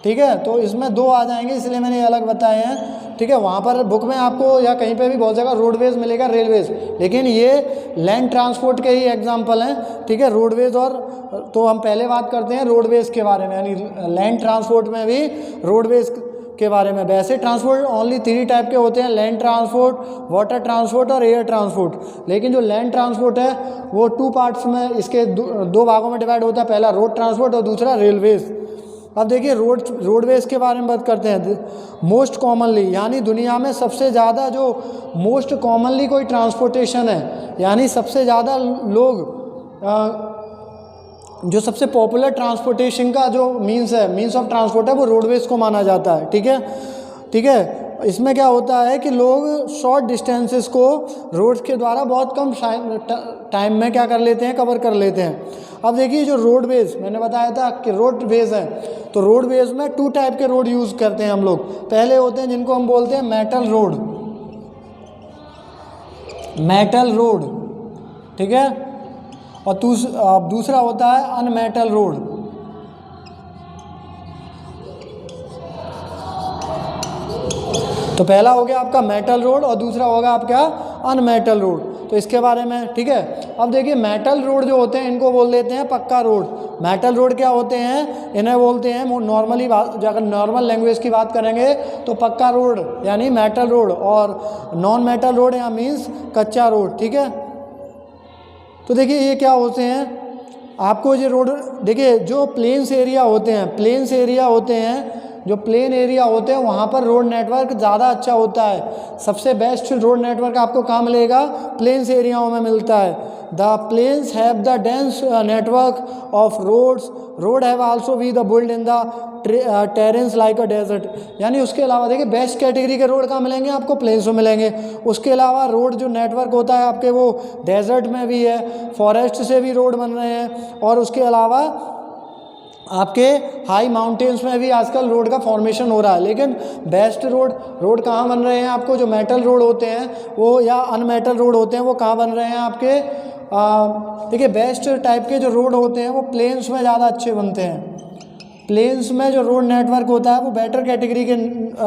ठीक है। तो इसमें 2 आ जाएंगे, इसलिए मैंने ये अलग बताए हैं, ठीक है। वहाँ पर बुक में आपको या कहीं पे भी बहुत जगह रोडवेज मिलेगा, रेलवेज, लेकिन ये लैंड ट्रांसपोर्ट के ही एग्जांपल हैं, ठीक है। रोडवेज और तो हम पहले बात करते हैं रोडवेज के बारे में, यानी लैंड ट्रांसपोर्ट में भी रोडवेज के बारे में। वैसे ट्रांसपोर्ट ओनली 3 टाइप के होते हैं, लैंड ट्रांसपोर्ट, वाटर ट्रांसपोर्ट और एयर ट्रांसपोर्ट। लेकिन जो लैंड ट्रांसपोर्ट है वो 2 पार्ट्स में, इसके 2 भागों में डिवाइड होता है। पहला रोड ट्रांसपोर्ट और दूसरा रेलवेज। अब देखिए रोडवेज के बारे में बात करते हैं। मोस्ट कॉमनली यानी दुनिया में सबसे ज़्यादा जो मोस्ट कॉमनली कोई ट्रांसपोर्टेशन है, यानी सबसे ज़्यादा लोग जो सबसे पॉपुलर ट्रांसपोर्टेशन का जो मीन्स ऑफ ट्रांसपोर्ट है वो रोडवेज को माना जाता है, ठीक है, ठीक है। इसमें क्या होता है कि लोग शॉर्ट डिस्टेंसेस को रोड्स के द्वारा बहुत कम टाइम में क्या कर लेते हैं, कवर कर लेते हैं। अब देखिए जो रोडवेज मैंने बताया था कि रोडवेज है, तो रोडवेज में 2 टाइप के रोड यूज़ करते हैं हम लोग। पहले होते हैं जिनको हम बोलते हैं मेटल रोड, मेटल रोड, ठीक है। और दूसरा होता है अनमेटल रोड। तो पहला हो गया आपका मेटल रोड और दूसरा होगा आपका अनमेटल रोड। तो इसके बारे में, ठीक है। अब देखिए मेटल रोड जो होते हैं इनको बोल देते हैं पक्का रोड। मेटल रोड क्या होते हैं, इन्हें बोलते हैं नॉर्मली अगर नॉर्मल लैंग्वेज की बात करेंगे तो पक्का रोड यानी मेटल रोड, और नॉन मेटल रोड या मीन्स कच्चा रोड, ठीक है। तो देखिए ये क्या होते हैं, आपको ये रोड देखिए जो प्लेन्स एरिया होते हैं, प्लेन्स एरिया होते हैं, जो प्लेन एरिया होते हैं वहाँ पर रोड नेटवर्क ज़्यादा अच्छा होता है। सबसे बेस्ट रोड नेटवर्क आपको कहाँ मिलेगा, प्लेन्स एरियाओं में मिलता है। The plains have the dense network of roads, road have also be the build in the terrains like a desert. यानी उसके अलावा देखिए बेस्ट कैटेगरी के रोड कहाँ मिलेंगे आपको, प्लेन्स में मिलेंगे। उसके अलावा रोड जो नेटवर्क होता है आपके वो डेजर्ट में भी है, फॉरेस्ट से भी रोड बन रहे हैं, और उसके अलावा आपके हाई माउंटेन्स में भी आजकल रोड का फॉर्मेशन हो रहा है। लेकिन बेस्ट रोड कहाँ बन रहे हैं आपको, जो मेटल रोड होते हैं वो या अनमेटल रोड होते हैं वो कहाँ बन रहे हैं आपके, देखिए बेस्ट टाइप के जो रोड होते हैं वो प्लेन्स में ज़्यादा अच्छे बनते हैं। प्लेन्स में जो रोड नेटवर्क होता है वो बेटर कैटेगरी के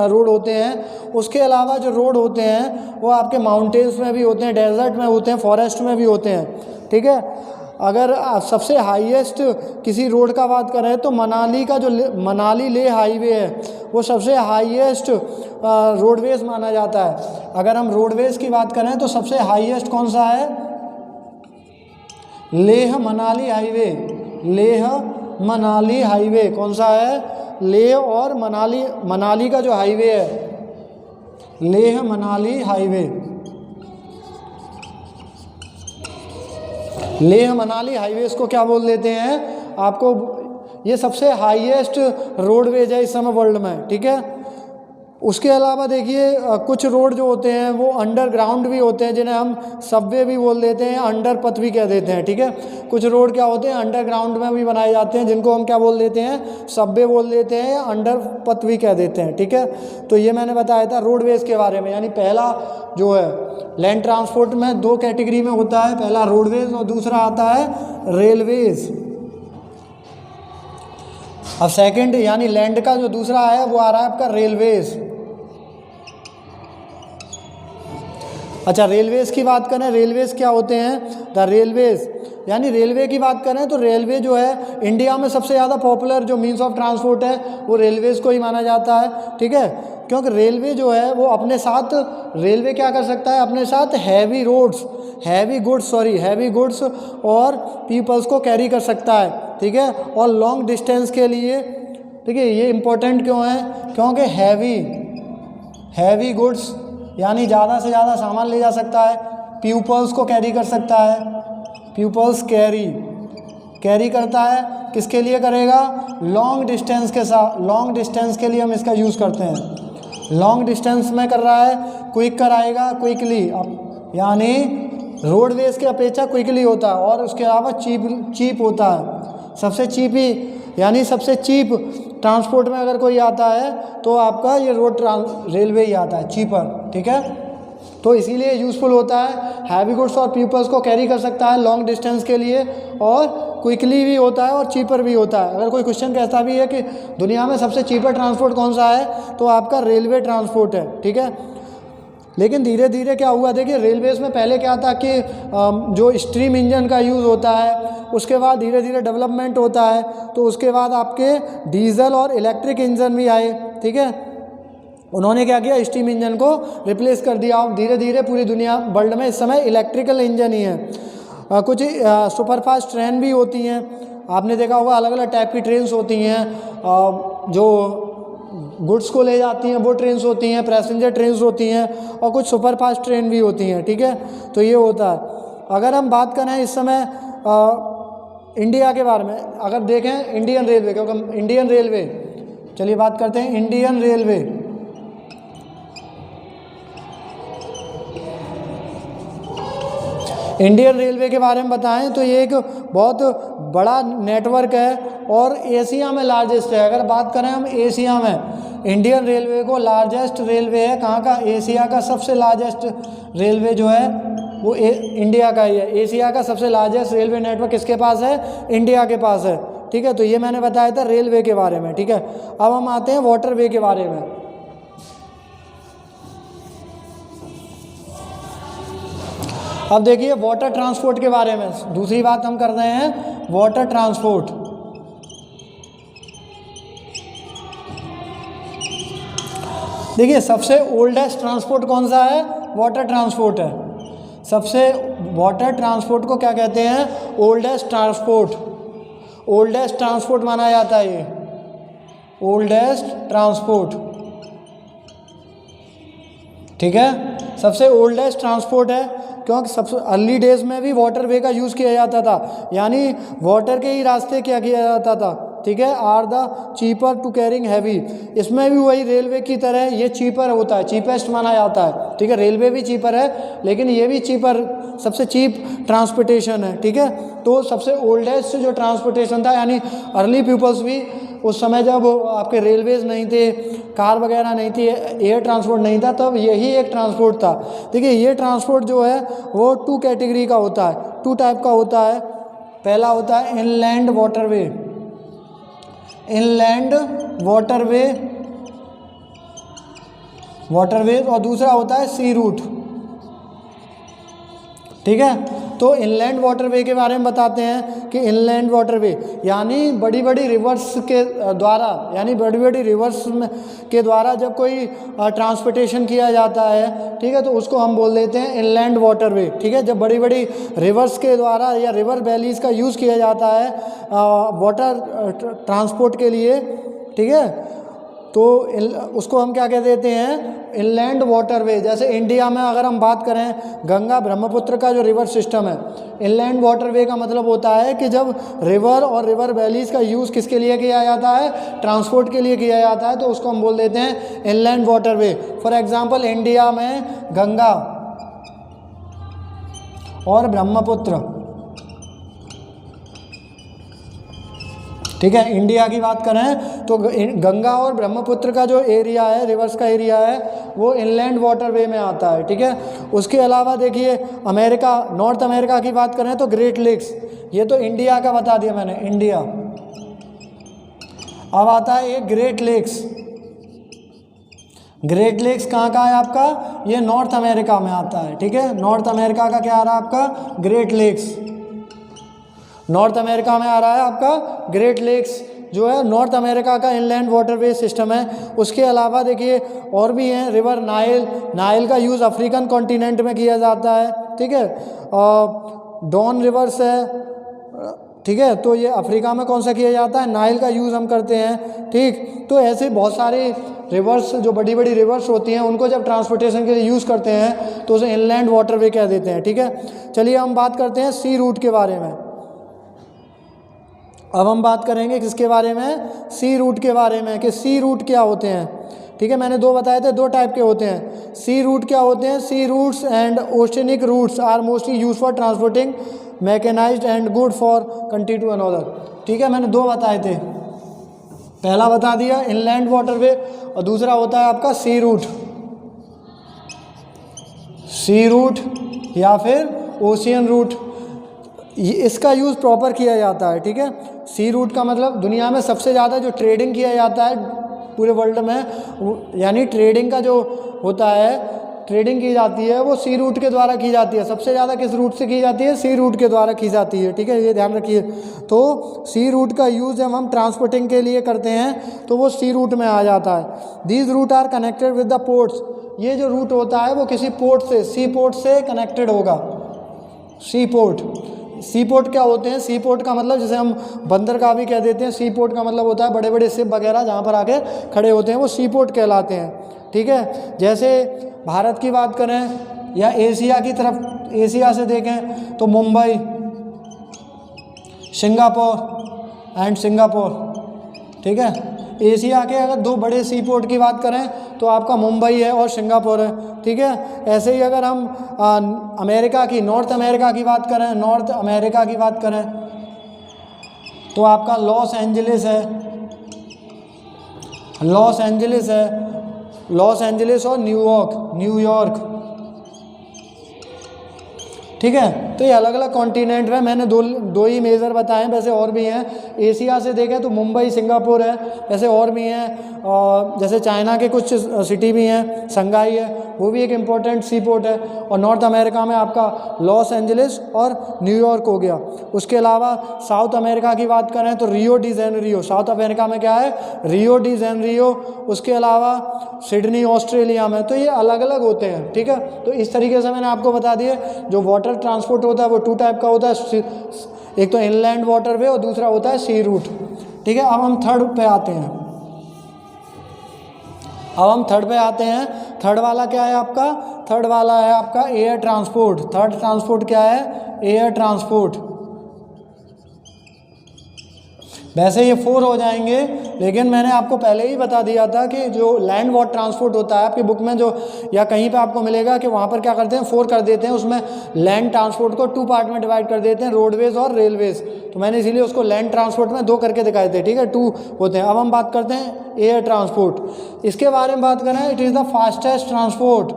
रोड होते हैं। उसके अलावा जो रोड होते हैं वो आपके माउंटेन्स में भी होते हैं, डेजर्ट में होते हैं, फॉरेस्ट में भी होते हैं, ठीक है। अगर सबसे हाईएस्ट किसी रोड का बात करें तो मनाली का जो मनाली लेह हाईवे है वो सबसे हाईएस्ट रोडवेज माना जाता है। अगर हम रोडवेज की बात करें तो सबसे हाईएस्ट कौन सा है, लेह मनाली हाईवे। लेह मनाली हाईवे कौन सा है, लेह और मनाली का जो हाईवे है, लेह मनाली हाईवे, लेह मनाली हाईवे को क्या बोल देते हैं आपको, ये सबसे हाईएस्ट रोडवेज है इस समय वर्ल्ड में, ठीक है। उसके अलावा देखिए कुछ रोड जो होते हैं वो अंडरग्राउंड भी होते हैं, जिन्हें हम सबवे भी बोल देते हैं, अंडर पथ भी कह देते हैं, ठीक है। कुछ रोड क्या होते हैं अंडरग्राउंड में भी बनाए जाते हैं, जिनको हम क्या बोल देते हैं, सबवे बोल देते हैं या अंडर पथ भी कह देते हैं, ठीक है। तो ये मैंने बताया था रोडवेज के बारे में। यानी पहला जो है लैंड ट्रांसपोर्ट में 2 कैटेगरी में होता है, पहला रोडवेज और दूसरा आता है रेलवेज। अब सेकंड यानी लैंड का जो दूसरा है वो आ रहा है आपका रेलवेज। अच्छा रेलवेज की बात करें, रेलवेज क्या होते हैं, द रेलवेज यानी रेलवे की बात करें तो रेलवे जो है इंडिया में सबसे ज़्यादा पॉपुलर जो मीन्स ऑफ ट्रांसपोर्ट है वो रेलवेज को ही माना जाता है, ठीक है। क्योंकि रेलवे जो है वो अपने साथ, रेलवे क्या कर सकता है, अपने साथ हैवी गुड्स और पीपल्स को कैरी कर सकता है, ठीक है। और लॉन्ग डिस्टेंस के लिए, ठीक है, ये इम्पोर्टेंट क्यों है, क्योंकि हैवी गुड्स यानी ज़्यादा से ज़्यादा सामान ले जा सकता है। प्यूपल्स को कैरी कर सकता है, प्यूपल्स कैरी करता है, किसके लिए करेगा? लॉन्ग डिस्टेंस के साथ, लॉन्ग डिस्टेंस के लिए हम इसका यूज़ करते हैं। लॉन्ग डिस्टेंस में कर रहा है, क्विक कराएगा, क्विकली, यानी रोडवेज के अपेक्षा क्विकली होता है और उसके अलावा चीप होता है। सबसे चीप ही, यानी सबसे चीप ट्रांसपोर्ट में अगर कोई आता है तो आपका ये रेलवे ही आता है, चीपर, ठीक है। तो इसीलिए यूज़फुल होता है। हैवी गुड्स और पीपल्स को कैरी कर सकता है लॉन्ग डिस्टेंस के लिए, और क्विकली भी होता है और चीपर भी होता है। अगर कोई क्वेश्चन कहता भी है कि दुनिया में सबसे चीपर ट्रांसपोर्ट कौन सा है, तो आपका रेलवे ट्रांसपोर्ट है, ठीक है। लेकिन धीरे धीरे क्या हुआ, देखिए रेलवेज़ में पहले क्या था कि जो स्टीम इंजन का यूज़ होता है, उसके बाद धीरे धीरे डेवलपमेंट होता है, तो उसके बाद आपके डीजल और इलेक्ट्रिक इंजन भी आए, ठीक है। उन्होंने क्या किया, स्टीम इंजन को रिप्लेस कर दिया। धीरे धीरे पूरी दुनिया वर्ल्ड में इस समय इलेक्ट्रिकल इंजन ही है। कुछ सुपरफास्ट ट्रेन भी होती हैं, आपने देखा होगा अलग अलग टाइप की ट्रेन्स होती हैं, जो गुड्स को ले जाती हैं वो ट्रेन्स होती हैं, पैसेंजर ट्रेन्स होती हैं, और कुछ सुपरफास्ट ट्रेन भी होती हैं, ठीक है। तो ये होता है। अगर हम बात करें इस समय इंडिया के बारे में, अगर देखें इंडियन रेलवे, क्योंकि इंडियन रेलवे, चलिए बात करते हैं इंडियन रेलवे। इंडियन रेलवे के बारे में बताएं तो ये एक बहुत बड़ा नेटवर्क है और एशिया में लार्जेस्ट है। अगर बात करें हम एशिया में, इंडियन रेलवे को लार्जेस्ट रेलवे है, कहाँ का? एशिया का सबसे लार्जेस्ट रेलवे जो है वो इंडिया का ही है। एशिया का सबसे लार्जेस्ट रेलवे नेटवर्क किसके पास है? इंडिया के पास है, ठीक है। तो ये मैंने बताया था रेलवे के बारे में, ठीक है। अब हम आते हैं वाटरवे के बारे में। अब देखिए वाटर ट्रांसपोर्ट के बारे में दूसरी बात हम कर रहे हैं, वाटर ट्रांसपोर्ट। देखिए सबसे ओल्डेस्ट ट्रांसपोर्ट कौन सा है? वाटर ट्रांसपोर्ट है। सबसे वाटर ट्रांसपोर्ट को क्या कहते हैं? Oldest transport. ओल्डेस्ट ट्रांसपोर्ट माना जाता है ये, ओल्डेस्ट ट्रांसपोर्ट, ठीक है। सबसे ओल्डेस्ट ट्रांसपोर्ट है क्योंकि सबसे अर्ली डेज में भी वाटरवे का यूज़ किया जाता था, यानी वाटर के ही रास्ते क्या किया जाता था, ठीक है। Are the cheaper to carrying heavy, इसमें भी वही रेलवे की तरह ये चीपर होता है, चीपेस्ट माना जाता है, ठीक है। रेलवे भी चीपर है लेकिन ये भी चीपर, सबसे चीप ट्रांसपोर्टेशन है, ठीक है। तो सबसे ओल्डेस्ट जो ट्रांसपोर्टेशन था, यानी अर्ली पीपल्स भी उस समय जब आपके रेलवेज़ नहीं थे, कार वगैरह नहीं थी, एयर ट्रांसपोर्ट नहीं था, तब यही एक ट्रांसपोर्ट था। देखिए ये ट्रांसपोर्ट जो है वो 2 कैटेगरी का होता है, 2 टाइप का होता है। पहला होता है इनलैंड वाटरवे, इनलैंड वाटरवे, और दूसरा होता है सी रूट, ठीक है। तो इनलैंड वाटरवे के बारे में बताते हैं कि इनलैंड वाटरवे यानी बड़ी बड़ी रिवर्स के द्वारा, यानी बड़ी बड़ी रिवर्स के द्वारा जब कोई ट्रांसपोर्टेशन किया जाता है, ठीक है, तो उसको हम बोल देते हैं इनलैंड वाटरवे, ठीक है। जब बड़ी बड़ी रिवर्स के द्वारा या रिवर वैलीज़ का यूज़ किया जाता है वाटर ट्रांसपोर्ट के लिए, ठीक है, तो उसको हम क्या कह देते हैं? Inland waterway. जैसे इंडिया में अगर हम बात करें, गंगा ब्रह्मपुत्र का जो रिवर सिस्टम है, इनलैंड वाटरवे का मतलब होता है कि जब रिवर और रिवर वैलीज़ का यूज़ किसके लिए किया जाता है? ट्रांसपोर्ट के लिए किया जाता है, तो उसको हम बोल देते हैं inland waterway. For example India में गंगा और ब्रह्मपुत्र, ठीक है, इंडिया की बात करें तो गंगा और ब्रह्मपुत्र का जो एरिया है, रिवर्स का एरिया है, वो इनलैंड वाटरवे में आता है, ठीक है। उसके अलावा देखिए अमेरिका, नॉर्थ अमेरिका की बात करें तो ग्रेट लेक्स, ये तो इंडिया का बता दिया मैंने, इंडिया। अब आता है ये ग्रेट लेक्स। ग्रेट लेक्स कहाँ का है आपका? ये नॉर्थ अमेरिका में आता है, ठीक है। नॉर्थ अमेरिका का क्या आ रहा है आपका? Great lakes. नॉर्थ अमेरिका में आ रहा है आपका ग्रेट लेक्स, जो है नॉर्थ अमेरिका का इनलैंड वाटरवे सिस्टम है। उसके अलावा देखिए और भी हैं, रिवर नाइल, नाइल का यूज़ अफ्रीकन कॉन्टिनेंट में किया जाता है, ठीक है। डॉन रिवर्स है, ठीक है, तो ये अफ्रीका में कौन सा किया जाता है? नाइल का यूज़ हम करते हैं, ठीक। तो ऐसे बहुत सारे रिवर्स, जो बड़ी बड़ी रिवर्स होती हैं उनको जब ट्रांसपोर्टेशन के लिए यूज़ करते हैं तो उसे इनलैंड वाटरवे कह देते हैं। ठीक है, चलिए हम बात करते हैं सी रूट के बारे में। अब हम बात करेंगे किसके बारे में, सी रूट के बारे में, कि सी रूट क्या होते हैं। ठीक है, मैंने दो बताए थे, दो टाइप के होते हैं। सी रूट क्या होते हैं, sea routes and oceanic routes are mostly use for transporting मैकेनाइज्ड and good for country to another. ठीक है, मैंने दो बताए थे, पहला बता दिया इनलैंड वाटरवे और दूसरा होता है आपका सी रूट, सी रूट या फिर ओशियन रूट। इसका यूज़ प्रॉपर किया जाता है। ठीक है, सी रूट का मतलब दुनिया में सबसे ज़्यादा जो ट्रेडिंग किया जाता है पूरे वर्ल्ड में, यानी ट्रेडिंग का जो होता है, ट्रेडिंग की जाती है वो सी रूट के द्वारा की जाती है। सबसे ज़्यादा किस रूट से की जाती है, सी रूट के द्वारा की जाती है। ठीक है, ये ध्यान रखिए। तो सी रूट का यूज़ जब हम ट्रांसपोर्टिंग के लिए करते हैं तो वो सी रूट में आ जाता है। These route are connected with the ports. ये जो रूट होता है वो किसी पोर्ट से, सी पोर्ट से कनेक्टेड होगा। सी पोर्ट, सी पोर्ट क्या होते हैं, सी पोर्ट का मतलब जैसे हम बंदरगाह भी कह देते हैं, सी पोर्ट का मतलब होता है बड़े बड़े शिप वगैरह जहाँ पर आके खड़े होते हैं, वो सी पोर्ट कहलाते हैं। ठीक है, जैसे भारत की बात करें या एशिया की तरफ, एशिया से देखें तो मुंबई, सिंगापुर एंड सिंगापुर। ठीक है, एशिया के अगर दो बड़े सी पोर्ट की बात करें तो आपका मुंबई है और सिंगापुर है। ठीक है, ऐसे ही अगर हम अमेरिका की, नॉर्थ अमेरिका की बात करें, नॉर्थ अमेरिका की बात करें तो आपका लॉस एंजलिस है, लॉस एंजलिस है, लॉस एंजलिस और न्यूयॉर्क, न्यूयॉर्क। ठीक है, तो ये अलग अलग कॉन्टिनेंट में मैंने दो ही मेजर बताए हैं, वैसे और भी हैं। एशिया से देखें तो मुंबई, सिंगापुर है, वैसे और भी हैं, और जैसे चाइना के कुछ सिटी भी हैं, शंघाई है, वो भी एक इम्पोर्टेंट सी पोर्ट है। और नॉर्थ अमेरिका में आपका लॉस एंजलिस और न्यूयॉर्क हो गया। उसके अलावा साउथ अमेरिका की बात करें तो Rio de Janeiro, south America में क्या है, रियो डी जेनेरियो। उसके अलावा सिडनी ऑस्ट्रेलिया में। तो ये अलग अलग होते हैं। ठीक है, तो इस तरीके से मैंने आपको बता दिए जो वाटर ट्रांसपोर्ट होता है वो टू टाइप का होता है, एक तो इनलैंड वाटरवे और दूसरा होता है सी रूट। ठीक है, अब हम थर्ड पे आते हैं। थर्ड वाला क्या है आपका, थर्ड वाला है आपका एयर ट्रांसपोर्ट। थर्ड ट्रांसपोर्ट क्या है, एयर ट्रांसपोर्ट। वैसे ये 4 हो जाएंगे, लेकिन मैंने आपको पहले ही बता दिया था कि जो लैंड वाटर ट्रांसपोर्ट होता है आपकी बुक में जो, या कहीं पे आपको मिलेगा कि वहाँ पर क्या करते हैं 4 कर देते हैं, उसमें लैंड ट्रांसपोर्ट को 2 पार्ट में डिवाइड कर देते हैं, रोडवेज और रेलवेज। तो मैंने इसीलिए उसको लैंड ट्रांसपोर्ट में 2 करके दिखाए थे। ठीक है, 2 होते हैं। अब हम बात करते हैं एयर ट्रांसपोर्ट। इसके बारे में बात करें, it is the fastest transport.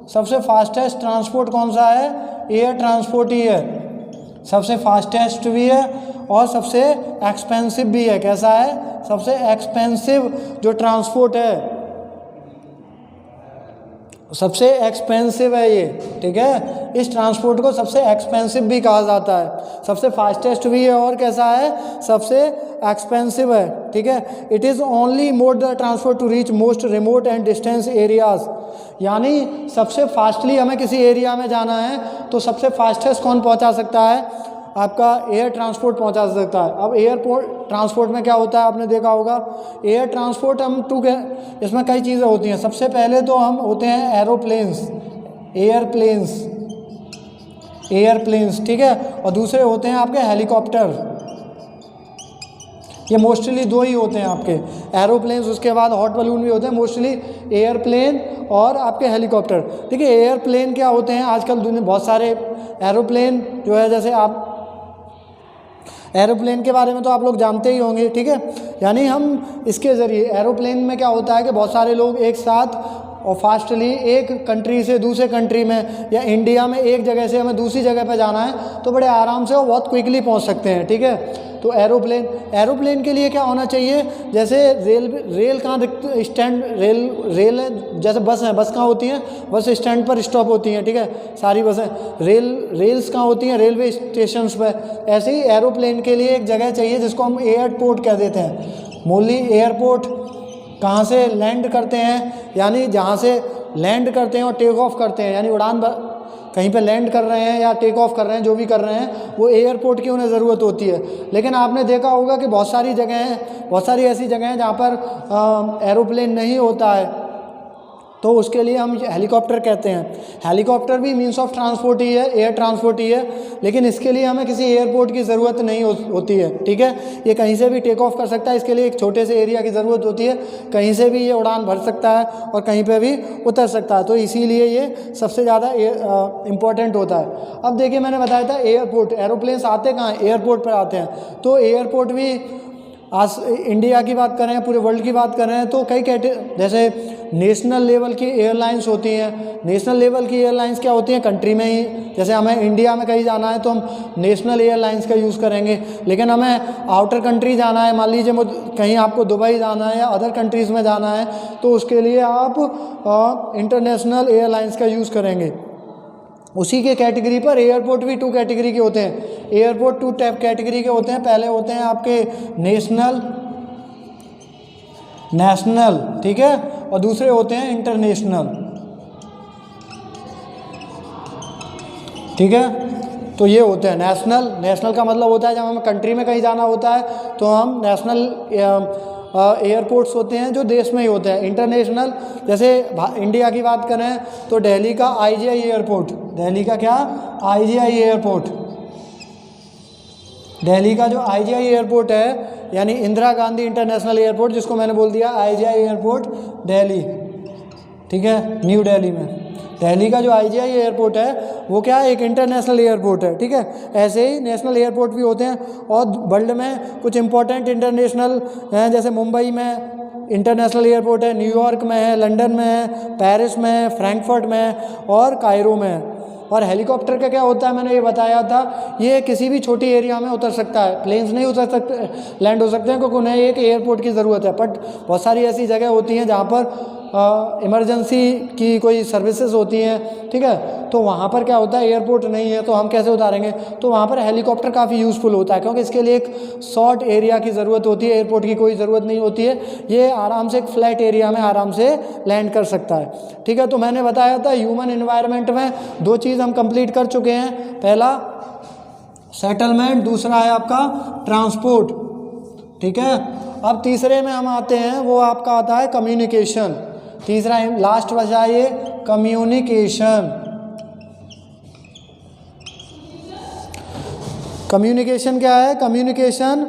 सबसे फास्टेस्ट ट्रांसपोर्ट कौन सा है, एयर ट्रांसपोर्ट ही है। सबसे फास्टेस्ट भी है और सबसे एक्सपेंसिव भी है। कैसा है, सबसे एक्सपेंसिव जो ट्रांसपोर्ट है, सबसे एक्सपेंसिव है ये। ठीक है, इस ट्रांसपोर्ट को सबसे एक्सपेंसिव भी कहा जाता है। सबसे फास्टेस्ट भी है और कैसा है, सबसे एक्सपेंसिव है। ठीक है, it is only mode the transport to reach most remote and distance areas. यानी सबसे फास्टली हमें किसी एरिया में जाना है तो सबसे फास्टेस्ट कौन पहुंचा सकता है, आपका एयर ट्रांसपोर्ट पहुंचा सकता है। अब एयरपोर्ट ट्रांसपोर्ट में क्या होता है, आपने देखा होगा, एयर ट्रांसपोर्ट हम इसमें कई चीज़ें होती हैं। सबसे पहले तो हम होते हैं एरोप्लेन्स, एयरप्लेन्स। ठीक है, और दूसरे होते हैं आपके हेलीकॉप्टर। ये मोस्टली 2 ही होते हैं आपके, एरोप्लेन्स, उसके बाद हॉट बलून भी होते हैं। मोस्टली एयरप्लेन और आपके हेलीकॉप्टर। ठीक है, एयरप्लेन क्या होते हैं, आजकल दुनिया बहुत सारे एरोप्लेन जो है, जैसे आप एरोप्लेन के बारे में तो आप लोग जानते ही होंगे। ठीक है, यानी हम इसके ज़रिए, एरोप्लेन में क्या होता है कि बहुत सारे लोग एक साथ और फास्टली एक कंट्री से दूसरे कंट्री में, या इंडिया में एक जगह से हमें दूसरी जगह पे जाना है तो बड़े आराम से और बहुत क्विकली पहुंच सकते हैं। ठीक है, तो एरोप्लेन के लिए क्या होना चाहिए, जैसे रेल कहाँ स्टैंड, रेल है, जैसे बस है, बस कहाँ होती हैं, बस स्टैंड पर स्टॉप होती हैं। ठीक है, सारी बसें, रेल्स कहाँ होती हैं, रेलवे स्टेशंस पर। ऐसे ही एरोप्लेन के लिए एक जगह चाहिए जिसको हम एयरपोर्ट कह देते हैं। मूलली एयरपोर्ट कहाँ से लैंड करते हैं, यानी जहाँ से लैंड करते हैं और टेक ऑफ करते हैं, यानी उड़ान कहीं पे लैंड कर रहे हैं या टेक ऑफ कर रहे हैं, जो भी कर रहे हैं, वो एयरपोर्ट की उन्हें ज़रूरत होती है। लेकिन आपने देखा होगा कि बहुत सारी जगह हैं, बहुत सारी ऐसी जगह हैं जहाँ पर एरोप्लेन नहीं होता है, तो उसके लिए हम हेलीकॉप्टर कहते हैं। हेलीकॉप्टर भी मीन्स ऑफ ट्रांसपोर्ट ही है, एयर ट्रांसपोर्ट ही है, लेकिन इसके लिए हमें किसी एयरपोर्ट की ज़रूरत नहीं होती है, ठीक है। ये कहीं से भी टेक ऑफ कर सकता है, इसके लिए एक छोटे से एरिया की ज़रूरत होती है, कहीं से भी ये उड़ान भर सकता है और कहीं पे भी उतर सकता है, तो इसीलिए ये सबसे ज़्यादा इम्पॉर्टेंट होता है। अब देखिए, मैंने बताया था एयरपोर्ट, एरोप्लेन्स आते कहाँ हैं, एयरपोर्ट पर आते हैं। तो एयरपोर्ट भी आज इंडिया की बात करें, पूरे वर्ल्ड की बात करें, तो कई जैसे नेशनल लेवल की एयरलाइंस होती हैं। नेशनल लेवल की एयरलाइंस क्या होती हैं, कंट्री में ही, जैसे हमें इंडिया में कहीं जाना है तो हम नेशनल एयरलाइंस का यूज़ करेंगे। लेकिन हमें आउटर कंट्री जाना है, मान लीजिए कहीं आपको दुबई जाना है या अदर कंट्रीज़ में जाना है, तो उसके लिए आप इंटरनेशनल एयरलाइंस का यूज़ करेंगे। उसी के कैटेगरी पर एयरपोर्ट भी 2 कैटेगरी के होते हैं। एयरपोर्ट 2 कैटेगरी के होते हैं। पहले होते हैं आपके नेशनल, ठीक है, और दूसरे होते हैं इंटरनेशनल, ठीक है। तो ये होते हैं नेशनल का मतलब होता है जब हमें कंट्री में कहीं जाना होता है तो हम नेशनल एयरपोर्ट्स होते हैं जो देश में ही होते हैं। इंटरनेशनल, जैसे इंडिया की बात करें तो दिल्ली का IGI एयरपोर्ट, दिल्ली का क्या, IGI एयरपोर्ट, दिल्ली का जो IGI एयरपोर्ट है, यानी इंदिरा गांधी इंटरनेशनल एयरपोर्ट, जिसको मैंने बोल दिया IGI एयरपोर्ट दिल्ली, ठीक है, न्यू दिल्ली में। दिल्ली का जो IGI एयरपोर्ट है वो क्या है, एक इंटरनेशनल एयरपोर्ट है, ठीक है। ऐसे ही नेशनल एयरपोर्ट भी होते हैं। और वर्ल्ड में कुछ इंपॉर्टेंट इंटरनेशनल हैं, जैसे मुंबई में इंटरनेशनल एयरपोर्ट है, न्यूयॉर्क में है, लंदन में है, पेरिस में है, फ्रैंकफर्ट में है और कायरो में है। और हेलीकॉप्टर का क्या होता है, मैंने ये बताया था, ये किसी भी छोटी एरिया में उतर सकता है। प्लेन्स नहीं उतर सकते, लैंड हो सकते हैं, क्योंकि उन्हें एक एयरपोर्ट की ज़रूरत है। बट बहुत सारी ऐसी जगह होती हैं जहाँ पर इमरजेंसी की कोई सर्विसेज होती हैं, ठीक है, तो वहाँ पर क्या होता है, एयरपोर्ट नहीं है, तो हम कैसे उतारेंगे, तो वहाँ पर हेलीकॉप्टर काफ़ी यूज़फुल होता है, क्योंकि इसके लिए एक शॉर्ट एरिया की ज़रूरत होती है, एयरपोर्ट की कोई ज़रूरत नहीं होती है। ये आराम से एक फ्लैट एरिया में आराम से लैंड कर सकता है, ठीक है। तो मैंने बताया था ह्यूमन एनवायरनमेंट में 2 चीज़ हम कंप्लीट कर चुके हैं। पहला सेटलमेंट, दूसरा है आपका ट्रांसपोर्ट, ठीक है। अब तीसरे में हम आते हैं, वो आपका आता है कम्युनिकेशन। तीसरा लास्ट बचा ये कम्युनिकेशन। कम्युनिकेशन क्या है, कम्युनिकेशन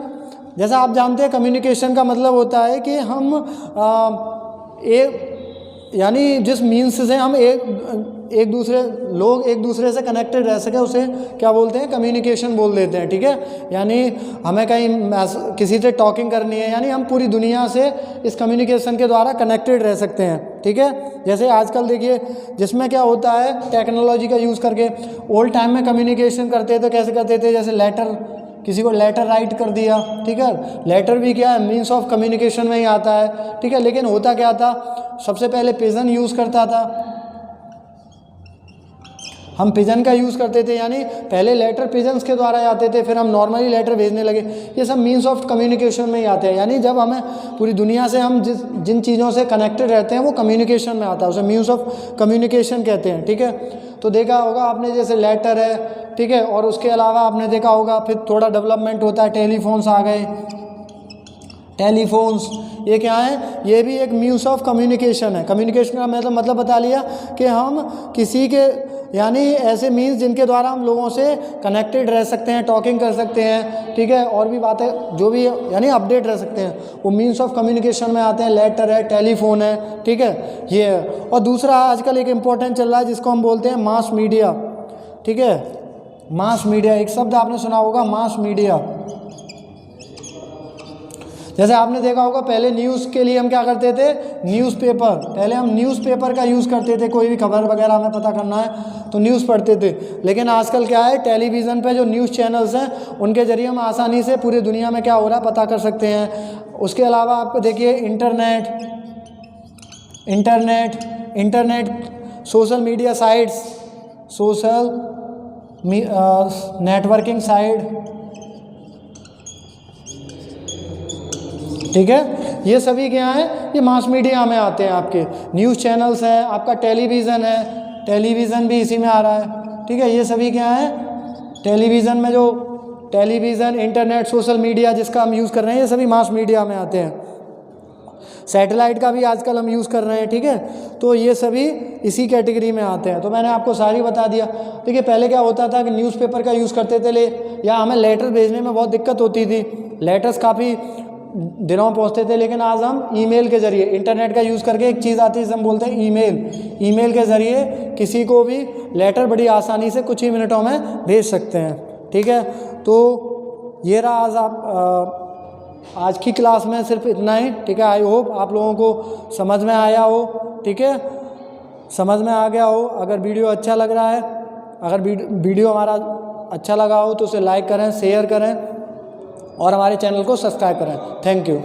जैसा आप जानते हैं, कम्युनिकेशन का मतलब होता है कि हम यानी जिस मीन्स से हम एक दूसरे से कनेक्टेड रह सके, उसे क्या बोलते हैं, कम्युनिकेशन बोल देते हैं, ठीक है। यानी हमें कहीं किसी से टॉकिंग करनी है, यानी हम पूरी दुनिया से इस कम्युनिकेशन के द्वारा कनेक्टेड रह सकते हैं, ठीक है। जैसे आजकल देखिए, जिसमें क्या होता है, टेक्नोलॉजी का यूज़ करके, ओल्ड टाइम में कम्युनिकेशन करते थे, कैसे करते थे, जैसे लेटर, किसी को लेटर राइट कर दिया, ठीक है। लेटर भी क्या है, मीन्स ऑफ कम्युनिकेशन में ही आता है, ठीक है। लेकिन होता क्या था, सबसे पहले पिजन यूज़ करता था, हम पिजन का यूज़ करते थे, यानी पहले लेटर पिजन्स के द्वारा आते थे, फिर हम नॉर्मली लेटर भेजने लगे। ये सब मीन्स ऑफ कम्युनिकेशन में ही आते हैं, यानी जब हमें पूरी दुनिया से हम जिन चीज़ों से कनेक्टेड रहते हैं वो कम्युनिकेशन में आता है, उसे मीन्स ऑफ कम्युनिकेशन कहते हैं, ठीक है। तो देखा होगा आपने, जैसे लेटर है, ठीक है, और उसके अलावा आपने देखा होगा फिर थोड़ा डेवलपमेंट होता है, टेलीफोन्स आ गए। टेलीफोन्स ये क्या है, ये भी एक मीन्स ऑफ कम्युनिकेशन है। कम्युनिकेशन का मतलब बता लिया कि हम किसी के, यानी ऐसे मीन्स जिनके द्वारा हम लोगों से कनेक्टेड रह सकते हैं, टॉकिंग कर सकते हैं, ठीक है, और भी बातें जो भी यानी अपडेट रह सकते हैं, वो मीन्स ऑफ कम्युनिकेशन में आते हैं। लेटर है, टेलीफोन है, ठीक है, ये है। और दूसरा आजकल एक इम्पोर्टेंट चल रहा है जिसको हम बोलते हैं मास मीडिया, ठीक है। मास मीडिया, एक शब्द आपने सुना होगा, मास मीडिया। जैसे आपने देखा होगा, पहले न्यूज़ के लिए हम क्या करते थे, न्यूज़पेपर, पहले हम न्यूज़पेपर का यूज़ करते थे, कोई भी खबर वगैरह हमें पता करना है तो न्यूज़ पढ़ते थे। लेकिन आजकल क्या है, टेलीविज़न पे जो न्यूज़ चैनल्स हैं उनके ज़रिए हम आसानी से पूरी दुनिया में क्या हो रहा है पता कर सकते हैं। उसके अलावा आपको देखिए internet, social media sites, social networking site, ठीक है, ये सभी क्या हैं, ये मास मीडिया में आते हैं। आपके न्यूज़ चैनल्स हैं, आपका टेलीविज़न है, टेलीविज़न भी इसी में आ रहा है, ठीक है। ये सभी क्या है, टेलीविज़न में जो टेलीविज़न, इंटरनेट, सोशल मीडिया जिसका हम यूज़ कर रहे हैं, ये सभी मास मीडिया में आते हैं। सैटेलाइट का भी आजकल हम यूज़ कर रहे हैं, ठीक है। तो ये सभी इसी कैटेगरी में आते हैं। तो मैंने आपको सारी बता दिया। देखिए पहले क्या होता था कि न्यूज़पेपर का यूज़ करते थे या हमें लेटर भेजने में बहुत दिक्कत होती थी, लेटर्स काफ़ी दिनों में पहुँचते थे। लेकिन आज हम ईमेल के ज़रिए, इंटरनेट का यूज़ करके एक चीज़ आती है जिसे हम बोलते हैं ईमेल के ज़रिए किसी को भी लेटर बड़ी आसानी से कुछ ही मिनटों में भेज सकते हैं, ठीक है। तो ये रहा आज की क्लास में सिर्फ इतना ही, ठीक है। आई होप आप लोगों को समझ में आया हो, ठीक है, समझ में आ गया हो। अगर वीडियो अच्छा लग रहा है, अगर वीडियो हमारा अच्छा लगा हो तो उसे लाइक करें, शेयर करें और हमारे चैनल को सब्सक्राइब करें। Thank you.